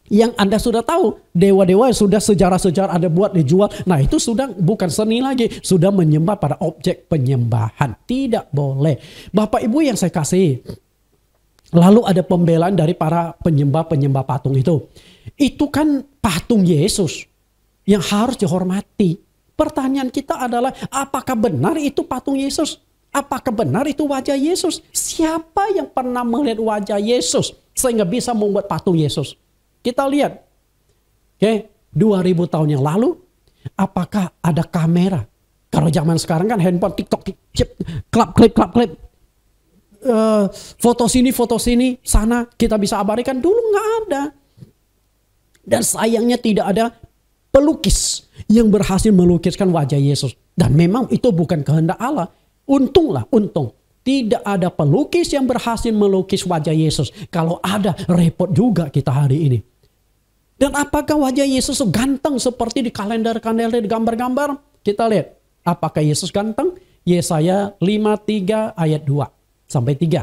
Yang Anda sudah tahu, dewa-dewa yang sudah sejarah-sejarah Anda buat dijual. Nah itu sudah bukan seni lagi, sudah menyembah pada objek penyembahan. Tidak boleh. Bapak Ibu yang saya kasih. Lalu ada pembelaan dari para penyembah-penyembah patung itu. Itu kan patung Yesus yang harus dihormati. Pertanyaan kita adalah, apakah benar itu patung Yesus? Apakah benar itu wajah Yesus? Siapa yang pernah melihat wajah Yesus sehingga bisa membuat patung Yesus? Kita lihat. 2000 tahun yang lalu, apakah ada kamera? Kalau zaman sekarang kan handphone, TikTok, klip. Foto sini, sana kita bisa abadikan. Dulu nggak ada. Dan sayangnya tidak ada pelukis yang berhasil melukiskan wajah Yesus. Dan memang itu bukan kehendak Allah. Untung. Tidak ada pelukis yang berhasil melukis wajah Yesus. Kalau ada, repot juga kita hari ini. Dan apakah wajah Yesus ganteng seperti di kalender-kalender, di gambar-gambar? Kita lihat, apakah Yesus ganteng? Yesaya 53 ayat 2 sampai 3.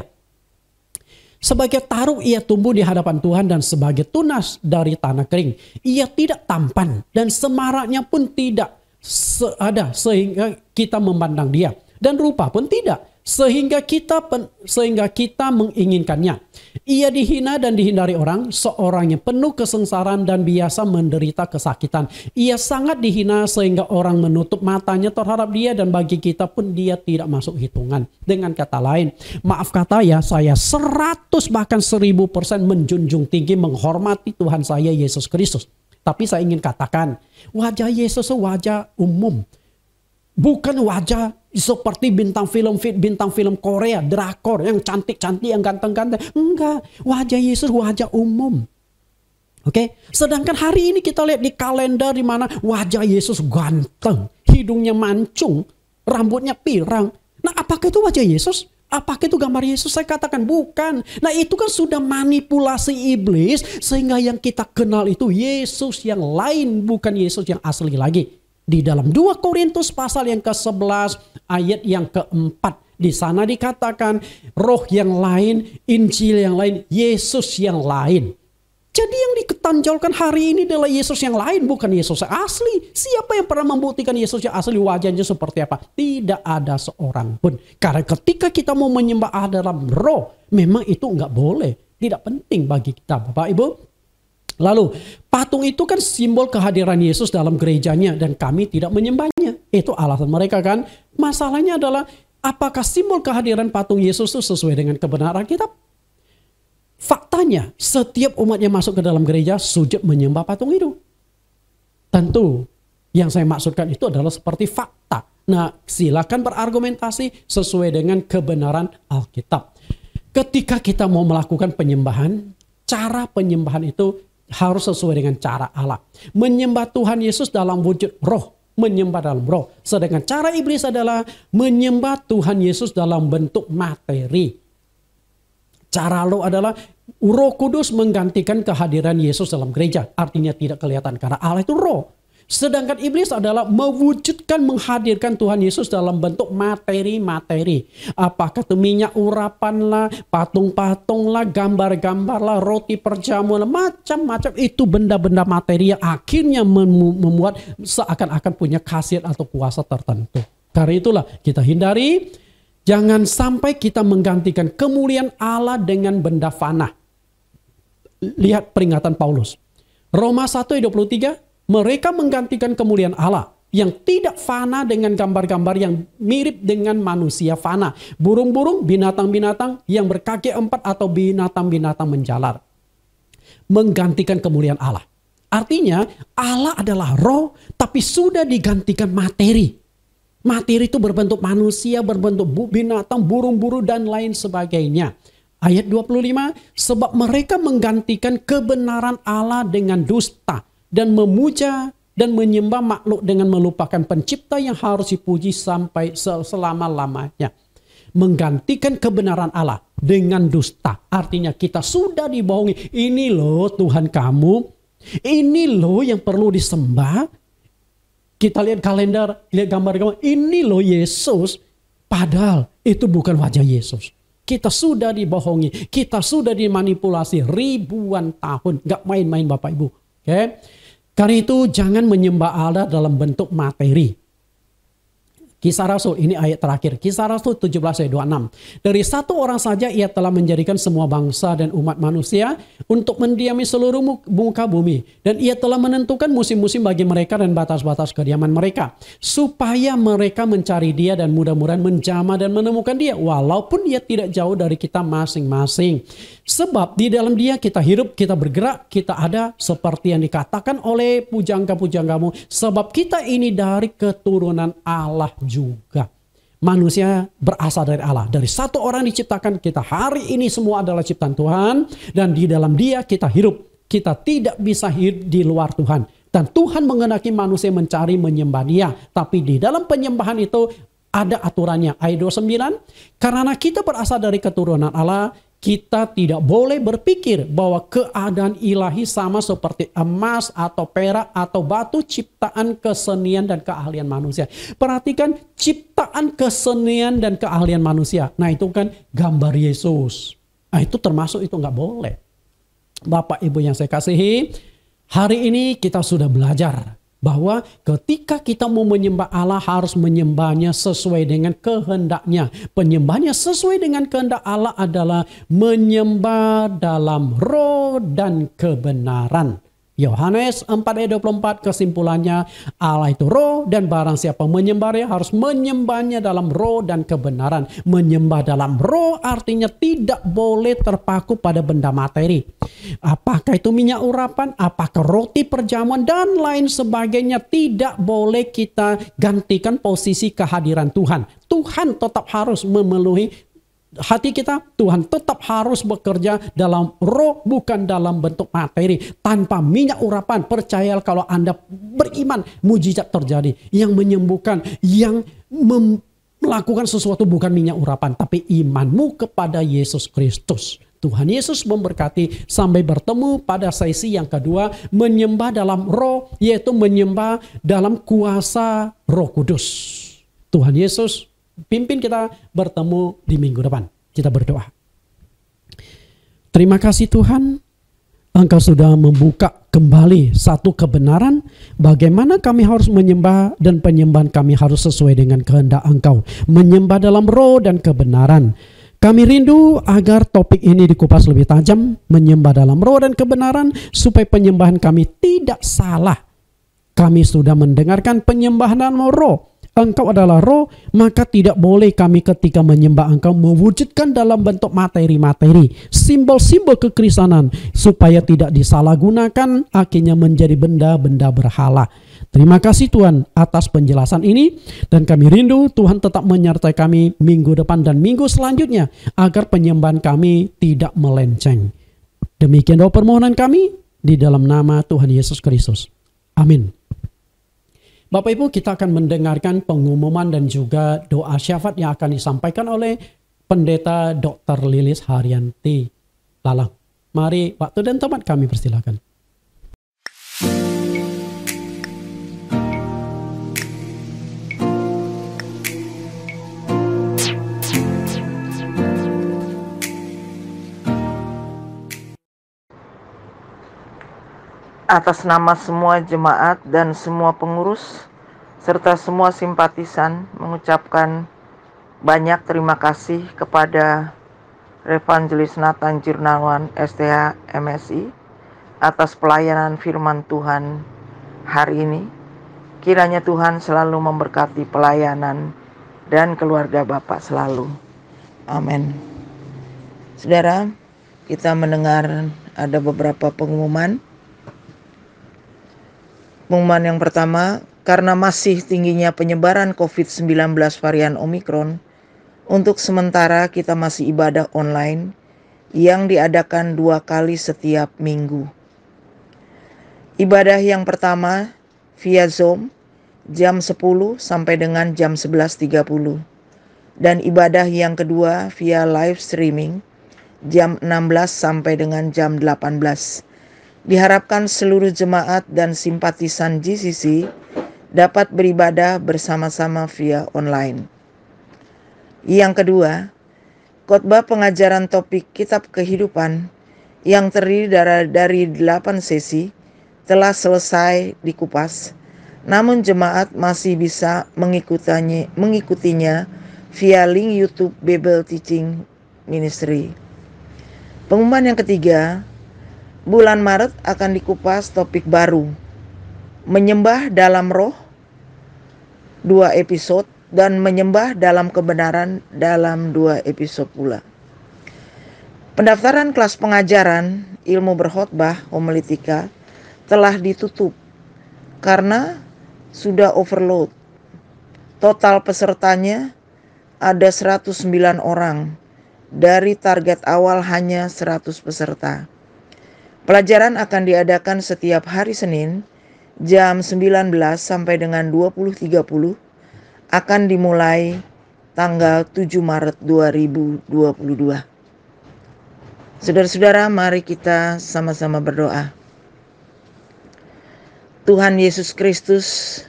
Sebagai taruk ia tumbuh di hadapan Tuhan dan sebagai tunas dari tanah kering. Ia tidak tampan dan semaraknya pun tidak ada sehingga kita memandang dia. Dan rupa pun tidak sehingga kita menginginkannya. Ia dihina dan dihindari orang, seorang yang penuh kesengsaraan dan biasa menderita kesakitan. Ia sangat dihina sehingga orang menutup matanya terhadap dia, dan bagi kita pun dia tidak masuk hitungan. Dengan kata lain, maaf kata ya, saya 100 bahkan 1000% menjunjung tinggi menghormati Tuhan saya Yesus Kristus. Tapi saya ingin katakan, wajah Yesus itu wajah umum. Bukan wajah seperti bintang film Korea, drakor yang cantik-cantik, yang ganteng-ganteng. Enggak, wajah Yesus wajah umum. Oke, sedangkan hari ini kita lihat di kalender di mana wajah Yesus ganteng, hidungnya mancung, rambutnya pirang. Nah, apakah itu wajah Yesus? Apakah itu gambar Yesus? Saya katakan bukan. Nah, itu kan sudah manipulasi iblis sehingga yang kita kenal itu Yesus yang lain, bukan Yesus yang asli lagi. Di dalam 2 Korintus pasal yang ke-11 ayat yang ke-4. Di sana dikatakan roh yang lain, Injil yang lain, Yesus yang lain. Jadi yang ditonjolkan hari ini adalah Yesus yang lain, bukan Yesus yang asli. Siapa yang pernah membuktikan Yesus yang asli wajahnya seperti apa? Tidak ada seorang pun. Karena ketika kita mau menyembah Allah dalam roh, memang itu enggak boleh. Tidak penting bagi kita, Bapak Ibu. Lalu patung itu kan simbol kehadiran Yesus dalam gerejanya dan kami tidak menyembahnya. Itu alasan mereka kan. Masalahnya adalah apakah simbol kehadiran patung Yesus itu sesuai dengan kebenaran Alkitab? Faktanya setiap umat yang masuk ke dalam gereja sujud menyembah patung itu. Tentu yang saya maksudkan itu adalah seperti fakta. Nah, silakan berargumentasi sesuai dengan kebenaran Alkitab. Ketika kita mau melakukan penyembahan, cara penyembahan itu harus sesuai dengan cara Allah. Menyembah Tuhan Yesus dalam wujud roh. Menyembah dalam roh. Sedangkan cara iblis adalah menyembah Tuhan Yesus dalam bentuk materi. Cara lo adalah Roh Kudus menggantikan kehadiran Yesus dalam gereja. Artinya tidak kelihatan karena Allah itu roh. Sedangkan iblis adalah mewujudkan, menghadirkan Tuhan Yesus dalam bentuk materi-materi. Apakah itu minyak urapan lah, patung-patung lah, gambar-gambar lah, roti perjamuan lah, macam-macam. Itu benda-benda materi yang akhirnya membuat seakan-akan punya khasiat atau kuasa tertentu. Karena itulah kita hindari, jangan sampai kita menggantikan kemuliaan Allah dengan benda fana. Lihat peringatan Paulus. Roma 1:23. Mereka menggantikan kemuliaan Allah yang tidak fana dengan gambar-gambar yang mirip dengan manusia fana. Burung-burung, binatang-binatang yang berkaki 4 atau binatang-binatang menjalar. Menggantikan kemuliaan Allah. Artinya Allah adalah roh tapi sudah digantikan materi. Materi itu berbentuk manusia, berbentuk binatang, burung-burung dan lain sebagainya. Ayat 25, sebab mereka menggantikan kebenaran Allah dengan dusta. Dan memuja dan menyembah makhluk dengan melupakan pencipta yang harus dipuji sampai selama-lamanya. Menggantikan kebenaran Allah dengan dusta. Artinya kita sudah dibohongi. Ini loh Tuhan kamu. Ini loh yang perlu disembah. Kita lihat kalender, lihat gambar-gambar. Ini loh Yesus. Padahal itu bukan wajah Yesus. Kita sudah dibohongi. Kita sudah dimanipulasi ribuan tahun. Gak main-main Bapak Ibu. Oke. Karena itu jangan menyembah Allah dalam bentuk materi. Kisah Rasul, ini ayat terakhir. Kisah Rasul 17 ayat 26. Dari satu orang saja ia telah menjadikan semua bangsa dan umat manusia untuk mendiami seluruh muka bumi. Dan ia telah menentukan musim-musim bagi mereka dan batas-batas kediaman mereka. Supaya mereka mencari dia dan mudah-mudahan menjamah dan menemukan dia. Walaupun dia tidak jauh dari kita masing-masing. Sebab di dalam dia kita hidup, kita bergerak, kita ada seperti yang dikatakan oleh pujangga-pujanggamu. Sebab kita ini dari keturunan Allah juga. Manusia berasal dari Allah. Dari satu orang diciptakan kita. Hari ini semua adalah ciptaan Tuhan. Dan di dalam dia kita hidup. Kita tidak bisa hidup di luar Tuhan. Dan Tuhan mengenaki manusia mencari menyembah dia. Tapi di dalam penyembahan itu ada aturannya. Ayat 29. Karena kita berasal dari keturunan Allah. Kita tidak boleh berpikir bahwa keadaan ilahi sama seperti emas atau perak atau batu ciptaan kesenian dan keahlian manusia. Perhatikan ciptaan kesenian dan keahlian manusia. Nah itu kan gambar Yesus. Nah itu termasuk itu nggak boleh. Bapak Ibu yang saya kasihi, hari ini kita sudah belajar bahwa ketika kita mau menyembah Allah harus menyembahnya sesuai dengan kehendaknya. Penyembahnya sesuai dengan kehendak Allah adalah menyembah dalam roh dan kebenaran. Yohanes 4 ayat 24 kesimpulannya Allah itu roh dan barang siapa menyembahnya harus menyembahnya dalam roh dan kebenaran. Menyembah dalam roh artinya tidak boleh terpaku pada benda materi. Apakah itu minyak urapan, apakah roti perjamuan dan lain sebagainya, tidak boleh kita gantikan posisi kehadiran Tuhan. Tuhan tetap harus memenuhi hati kita. Tuhan tetap harus bekerja dalam roh, bukan dalam bentuk materi. Tanpa minyak urapan, percayalah kalau Anda beriman, mujizat terjadi. Yang menyembuhkan, yang melakukan sesuatu bukan minyak urapan, tapi imanmu kepada Yesus Kristus. Tuhan Yesus memberkati. Sampai bertemu pada sesi yang kedua, menyembah dalam roh, yaitu menyembah dalam kuasa Roh Kudus. Tuhan Yesus pimpin kita bertemu di minggu depan. Kita berdoa. Terima kasih Tuhan, Engkau sudah membuka kembali satu kebenaran bagaimana kami harus menyembah, dan penyembahan kami harus sesuai dengan kehendak Engkau. Menyembah dalam roh dan kebenaran. Kami rindu agar topik ini dikupas lebih tajam, menyembah dalam roh dan kebenaran, supaya penyembahan kami tidak salah. Kami sudah mendengarkan penyembahan dalam roh. Engkau adalah roh, maka tidak boleh kami ketika menyembah Engkau mewujudkan dalam bentuk materi-materi, simbol-simbol kekristenan, supaya tidak disalahgunakan akhirnya menjadi benda-benda berhala. Terima kasih Tuhan atas penjelasan ini, dan kami rindu Tuhan tetap menyertai kami minggu depan dan minggu selanjutnya agar penyembahan kami tidak melenceng. Demikian doa permohonan kami di dalam nama Tuhan Yesus Kristus. Amin. Bapak Ibu, kita akan mendengarkan pengumuman dan juga doa syafaat yang akan disampaikan oleh Pendeta Dr. Lilis Haryanti Lalang. Mari waktu dan tempat kami persilakan. Atas nama semua jemaat dan semua pengurus, serta semua simpatisan, mengucapkan banyak terima kasih kepada Evangelis Nathan Jurnawan STH MSI atas pelayanan firman Tuhan hari ini. Kiranya Tuhan selalu memberkati pelayanan dan keluarga Bapak selalu. Amin. Saudara, kita mendengar ada beberapa pengumuman. Pengumuman yang pertama, karena masih tingginya penyebaran COVID-19 varian Omikron, untuk sementara kita masih ibadah online yang diadakan 2 kali setiap minggu. Ibadah yang pertama via Zoom jam 10 sampai dengan jam 11.30. Dan ibadah yang kedua via live streaming jam 16 sampai dengan jam 18. Diharapkan seluruh jemaat dan simpatisan GCC dapat beribadah bersama-sama via online. Yang kedua, khotbah pengajaran topik Kitab Kehidupan yang terdiri dari 8 sesi telah selesai dikupas, namun jemaat masih bisa mengikutinya via link YouTube Bible Teaching Ministry. Pengumuman yang ketiga, bulan Maret akan dikupas topik baru, menyembah dalam roh 2 episode dan menyembah dalam kebenaran dalam 2 episode pula. Pendaftaran kelas pengajaran ilmu berkhotbah homiletika telah ditutup karena sudah overload. Total pesertanya ada 109 orang, dari target awal hanya 100 peserta. Pelajaran akan diadakan setiap hari Senin jam 19 sampai dengan 20.30, akan dimulai tanggal 7 Maret 2022. Saudara-saudara, mari kita sama-sama berdoa. Tuhan Yesus Kristus,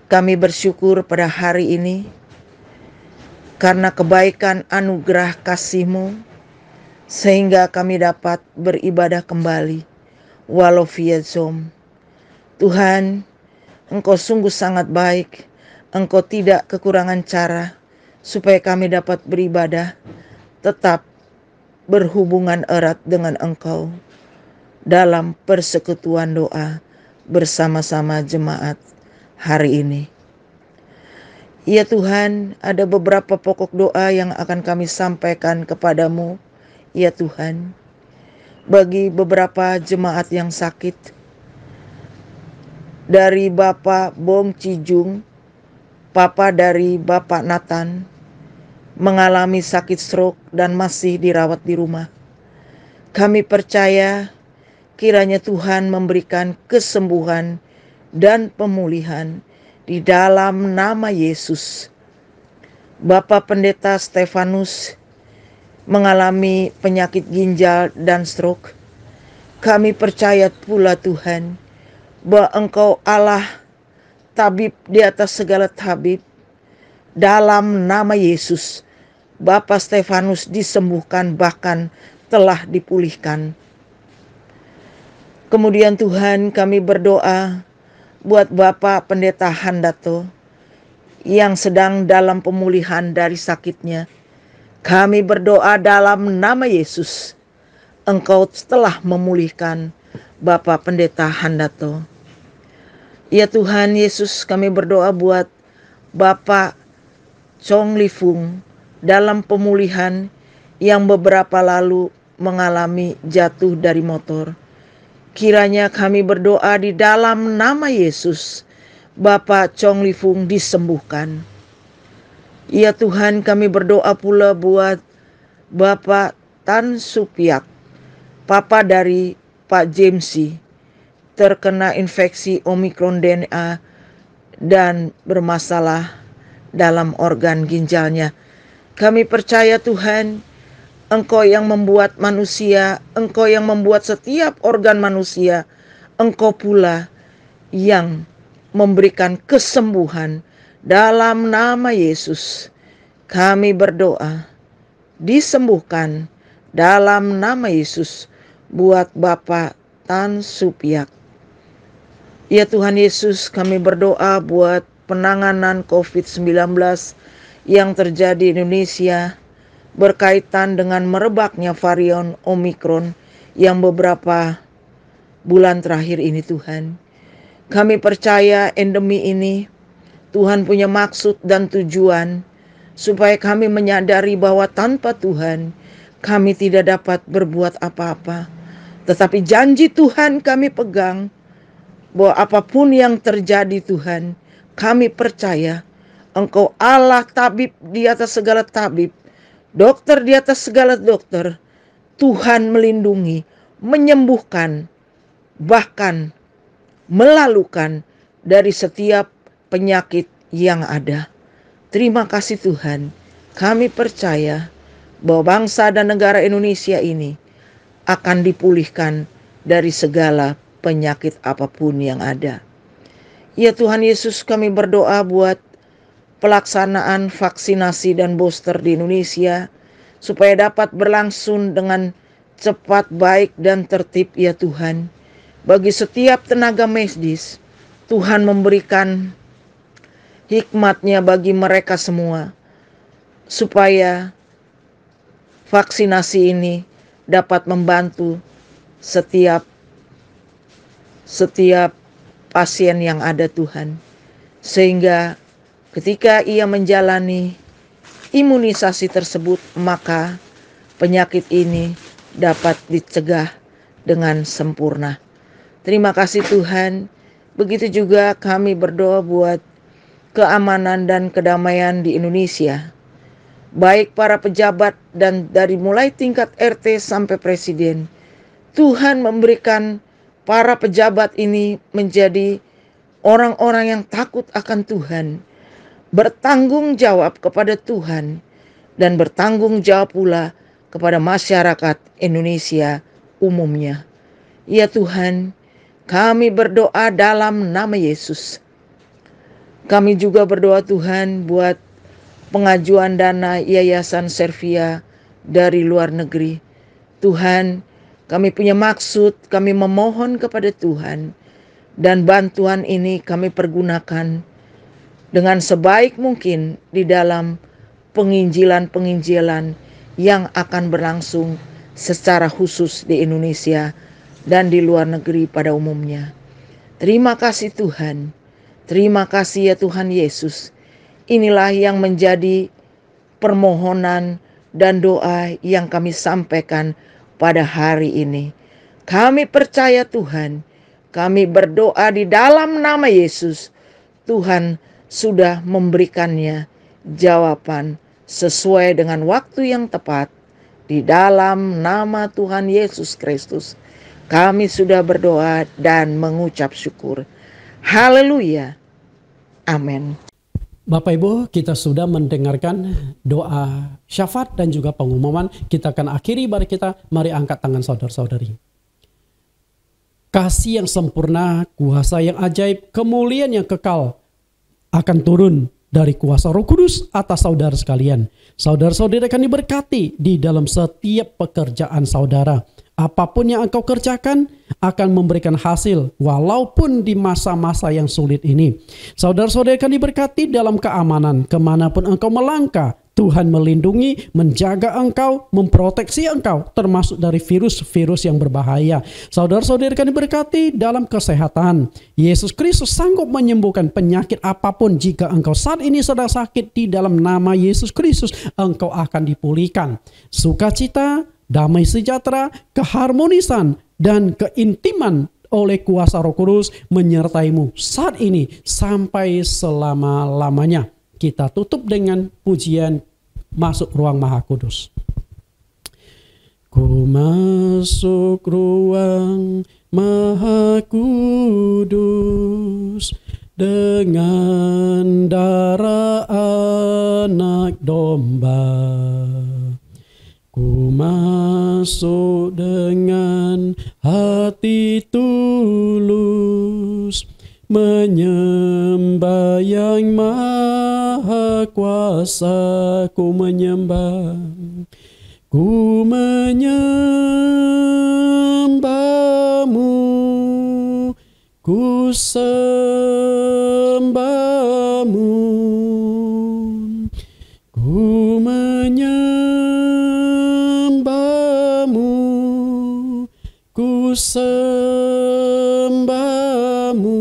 kami bersyukur pada hari ini karena kebaikan anugerah kasih-Mu, sehingga kami dapat beribadah kembali walau via Zoom. Tuhan, Engkau sungguh sangat baik. Engkau tidak kekurangan cara supaya kami dapat beribadah, tetap berhubungan erat dengan Engkau dalam persekutuan doa bersama-sama jemaat hari ini. Ya Tuhan, ada beberapa pokok doa yang akan kami sampaikan kepadamu, ya Tuhan. Bagi beberapa jemaat yang sakit, dari Bapak Bong Cijung, Papa dari Bapak Nathan, mengalami sakit stroke dan masih dirawat di rumah. Kami percaya kiranya Tuhan memberikan kesembuhan dan pemulihan di dalam nama Yesus. Bapak Pendeta Stefanus mengalami penyakit ginjal dan stroke. Kami percaya pula Tuhan bahwa Engkau Allah tabib di atas segala tabib. Dalam nama Yesus, Bapak Stefanus disembuhkan, bahkan telah dipulihkan. Kemudian Tuhan, kami berdoa buat Bapak Pendeta Handato yang sedang dalam pemulihan dari sakitnya. Kami berdoa dalam nama Yesus, Engkau telah memulihkan Bapak Pendeta Handato. Ya Tuhan Yesus, kami berdoa buat Bapak Chong Li Fung dalam pemulihan yang beberapa lalu mengalami jatuh dari motor. Kiranya kami berdoa di dalam nama Yesus, Bapak Chong Li Fung disembuhkan. Ya Tuhan, kami berdoa pula buat Bapak Tan Supiak, Papa dari Pak Jamesi, terkena infeksi Omikron DNA dan bermasalah dalam organ ginjalnya. Kami percaya Tuhan, Engkau yang membuat manusia, Engkau yang membuat setiap organ manusia, Engkau pula yang memberikan kesembuhan. Dalam nama Yesus, kami berdoa, disembuhkan dalam nama Yesus buat Bapak Tan Supiak. Ya Tuhan Yesus, kami berdoa buat penanganan COVID-19 yang terjadi di Indonesia berkaitan dengan merebaknya varian Omikron yang beberapa bulan terakhir ini Tuhan. Kami percaya endemi ini Tuhan punya maksud dan tujuan supaya kami menyadari bahwa tanpa Tuhan kami tidak dapat berbuat apa-apa. Tetapi janji Tuhan kami pegang bahwa apapun yang terjadi Tuhan, kami percaya Engkau Allah tabib di atas segala tabib, dokter di atas segala dokter. Tuhan melindungi, menyembuhkan, bahkan melalukan dari setiap penyakit yang ada. Terima kasih Tuhan, kami percaya bahwa bangsa dan negara Indonesia ini akan dipulihkan dari segala penyakit apapun yang ada. Ya Tuhan Yesus, kami berdoa buat pelaksanaan vaksinasi dan booster di Indonesia supaya dapat berlangsung dengan cepat, baik, dan tertib ya Tuhan. Bagi setiap tenaga medis, Tuhan memberikan hikmat-Nya bagi mereka semua supaya vaksinasi ini dapat membantu setiap pasien yang ada Tuhan, sehingga ketika ia menjalani imunisasi tersebut, maka penyakit ini dapat dicegah dengan sempurna. Terima kasih Tuhan. Begitu juga kami berdoa buat keamanan dan kedamaian di Indonesia, baik para pejabat dan dari mulai tingkat RT sampai presiden. Tuhan memberikan para pejabat ini menjadi orang-orang yang takut akan Tuhan, bertanggung jawab kepada Tuhan, dan bertanggung jawab pula kepada masyarakat Indonesia umumnya. Ya Tuhan, kami berdoa dalam nama Yesus. Kami juga berdoa Tuhan buat pengajuan dana Yayasan Servia dari luar negeri. Tuhan, kami punya maksud, kami memohon kepada Tuhan, dan bantuan ini kami pergunakan dengan sebaik mungkin di dalam penginjilan-penginjilan yang akan berlangsung secara khusus di Indonesia dan di luar negeri pada umumnya. Terima kasih Tuhan, terima kasih ya Tuhan Yesus. Inilah yang menjadi permohonan dan doa yang kami sampaikan pada hari ini. Kami percaya Tuhan, kami berdoa di dalam nama Yesus. Tuhan sudah memberikannya jawaban sesuai dengan waktu yang tepat. Di dalam nama Tuhan Yesus Kristus, kami sudah berdoa dan mengucap syukur. Haleluya. Amin. Bapak Ibu, kita sudah mendengarkan doa syafaat dan juga pengumuman. Kita akan akhiri ibadah kita. Mari angkat tangan saudara-saudari. Kasih yang sempurna, kuasa yang ajaib, kemuliaan yang kekal akan turun dari kuasa Roh Kudus atas saudara sekalian. Saudara-saudara akan diberkati di dalam setiap pekerjaan saudara. Apapun yang engkau kerjakan akan memberikan hasil walaupun di masa-masa yang sulit ini. Saudara-saudara akan diberkati dalam keamanan. Kemanapun engkau melangkah, Tuhan melindungi, menjaga engkau, memproteksi engkau, termasuk dari virus-virus yang berbahaya. Saudara-saudara akan diberkati dalam kesehatan. Yesus Kristus sanggup menyembuhkan penyakit apapun. Jika engkau saat ini sedang sakit, di dalam nama Yesus Kristus engkau akan dipulihkan. Sukacita, damai sejahtera, keharmonisan, dan keintiman oleh kuasa Roh Kudus menyertaimu saat ini sampai selama-lamanya. Kita tutup dengan pujian masuk ruang Maha Kudus. Ku masuk ruang Maha Kudus dengan darah anak domba. Ku masuk dengan hati tulus, menyembah yang maha kuasa. Ku menyembah, ku menyembahmu, ku sembahmu, ku menyembahmu, ku sembahmu,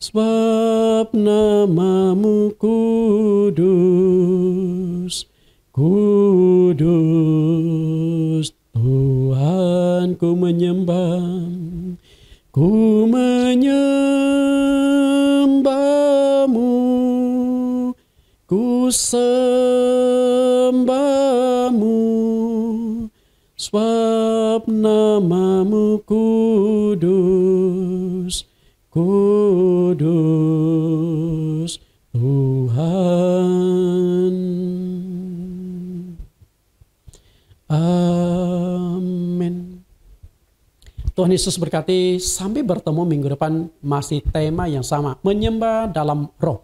sebab namamu kudus, kudus. Tuhan, ku menyembah, ku menyembahmu, ku sembahmu, sebab namamu kudus, kudus Tuhan. Amin. Tuhan Yesus berkati. Sampai bertemu minggu depan, masih tema yang sama, menyembah dalam roh.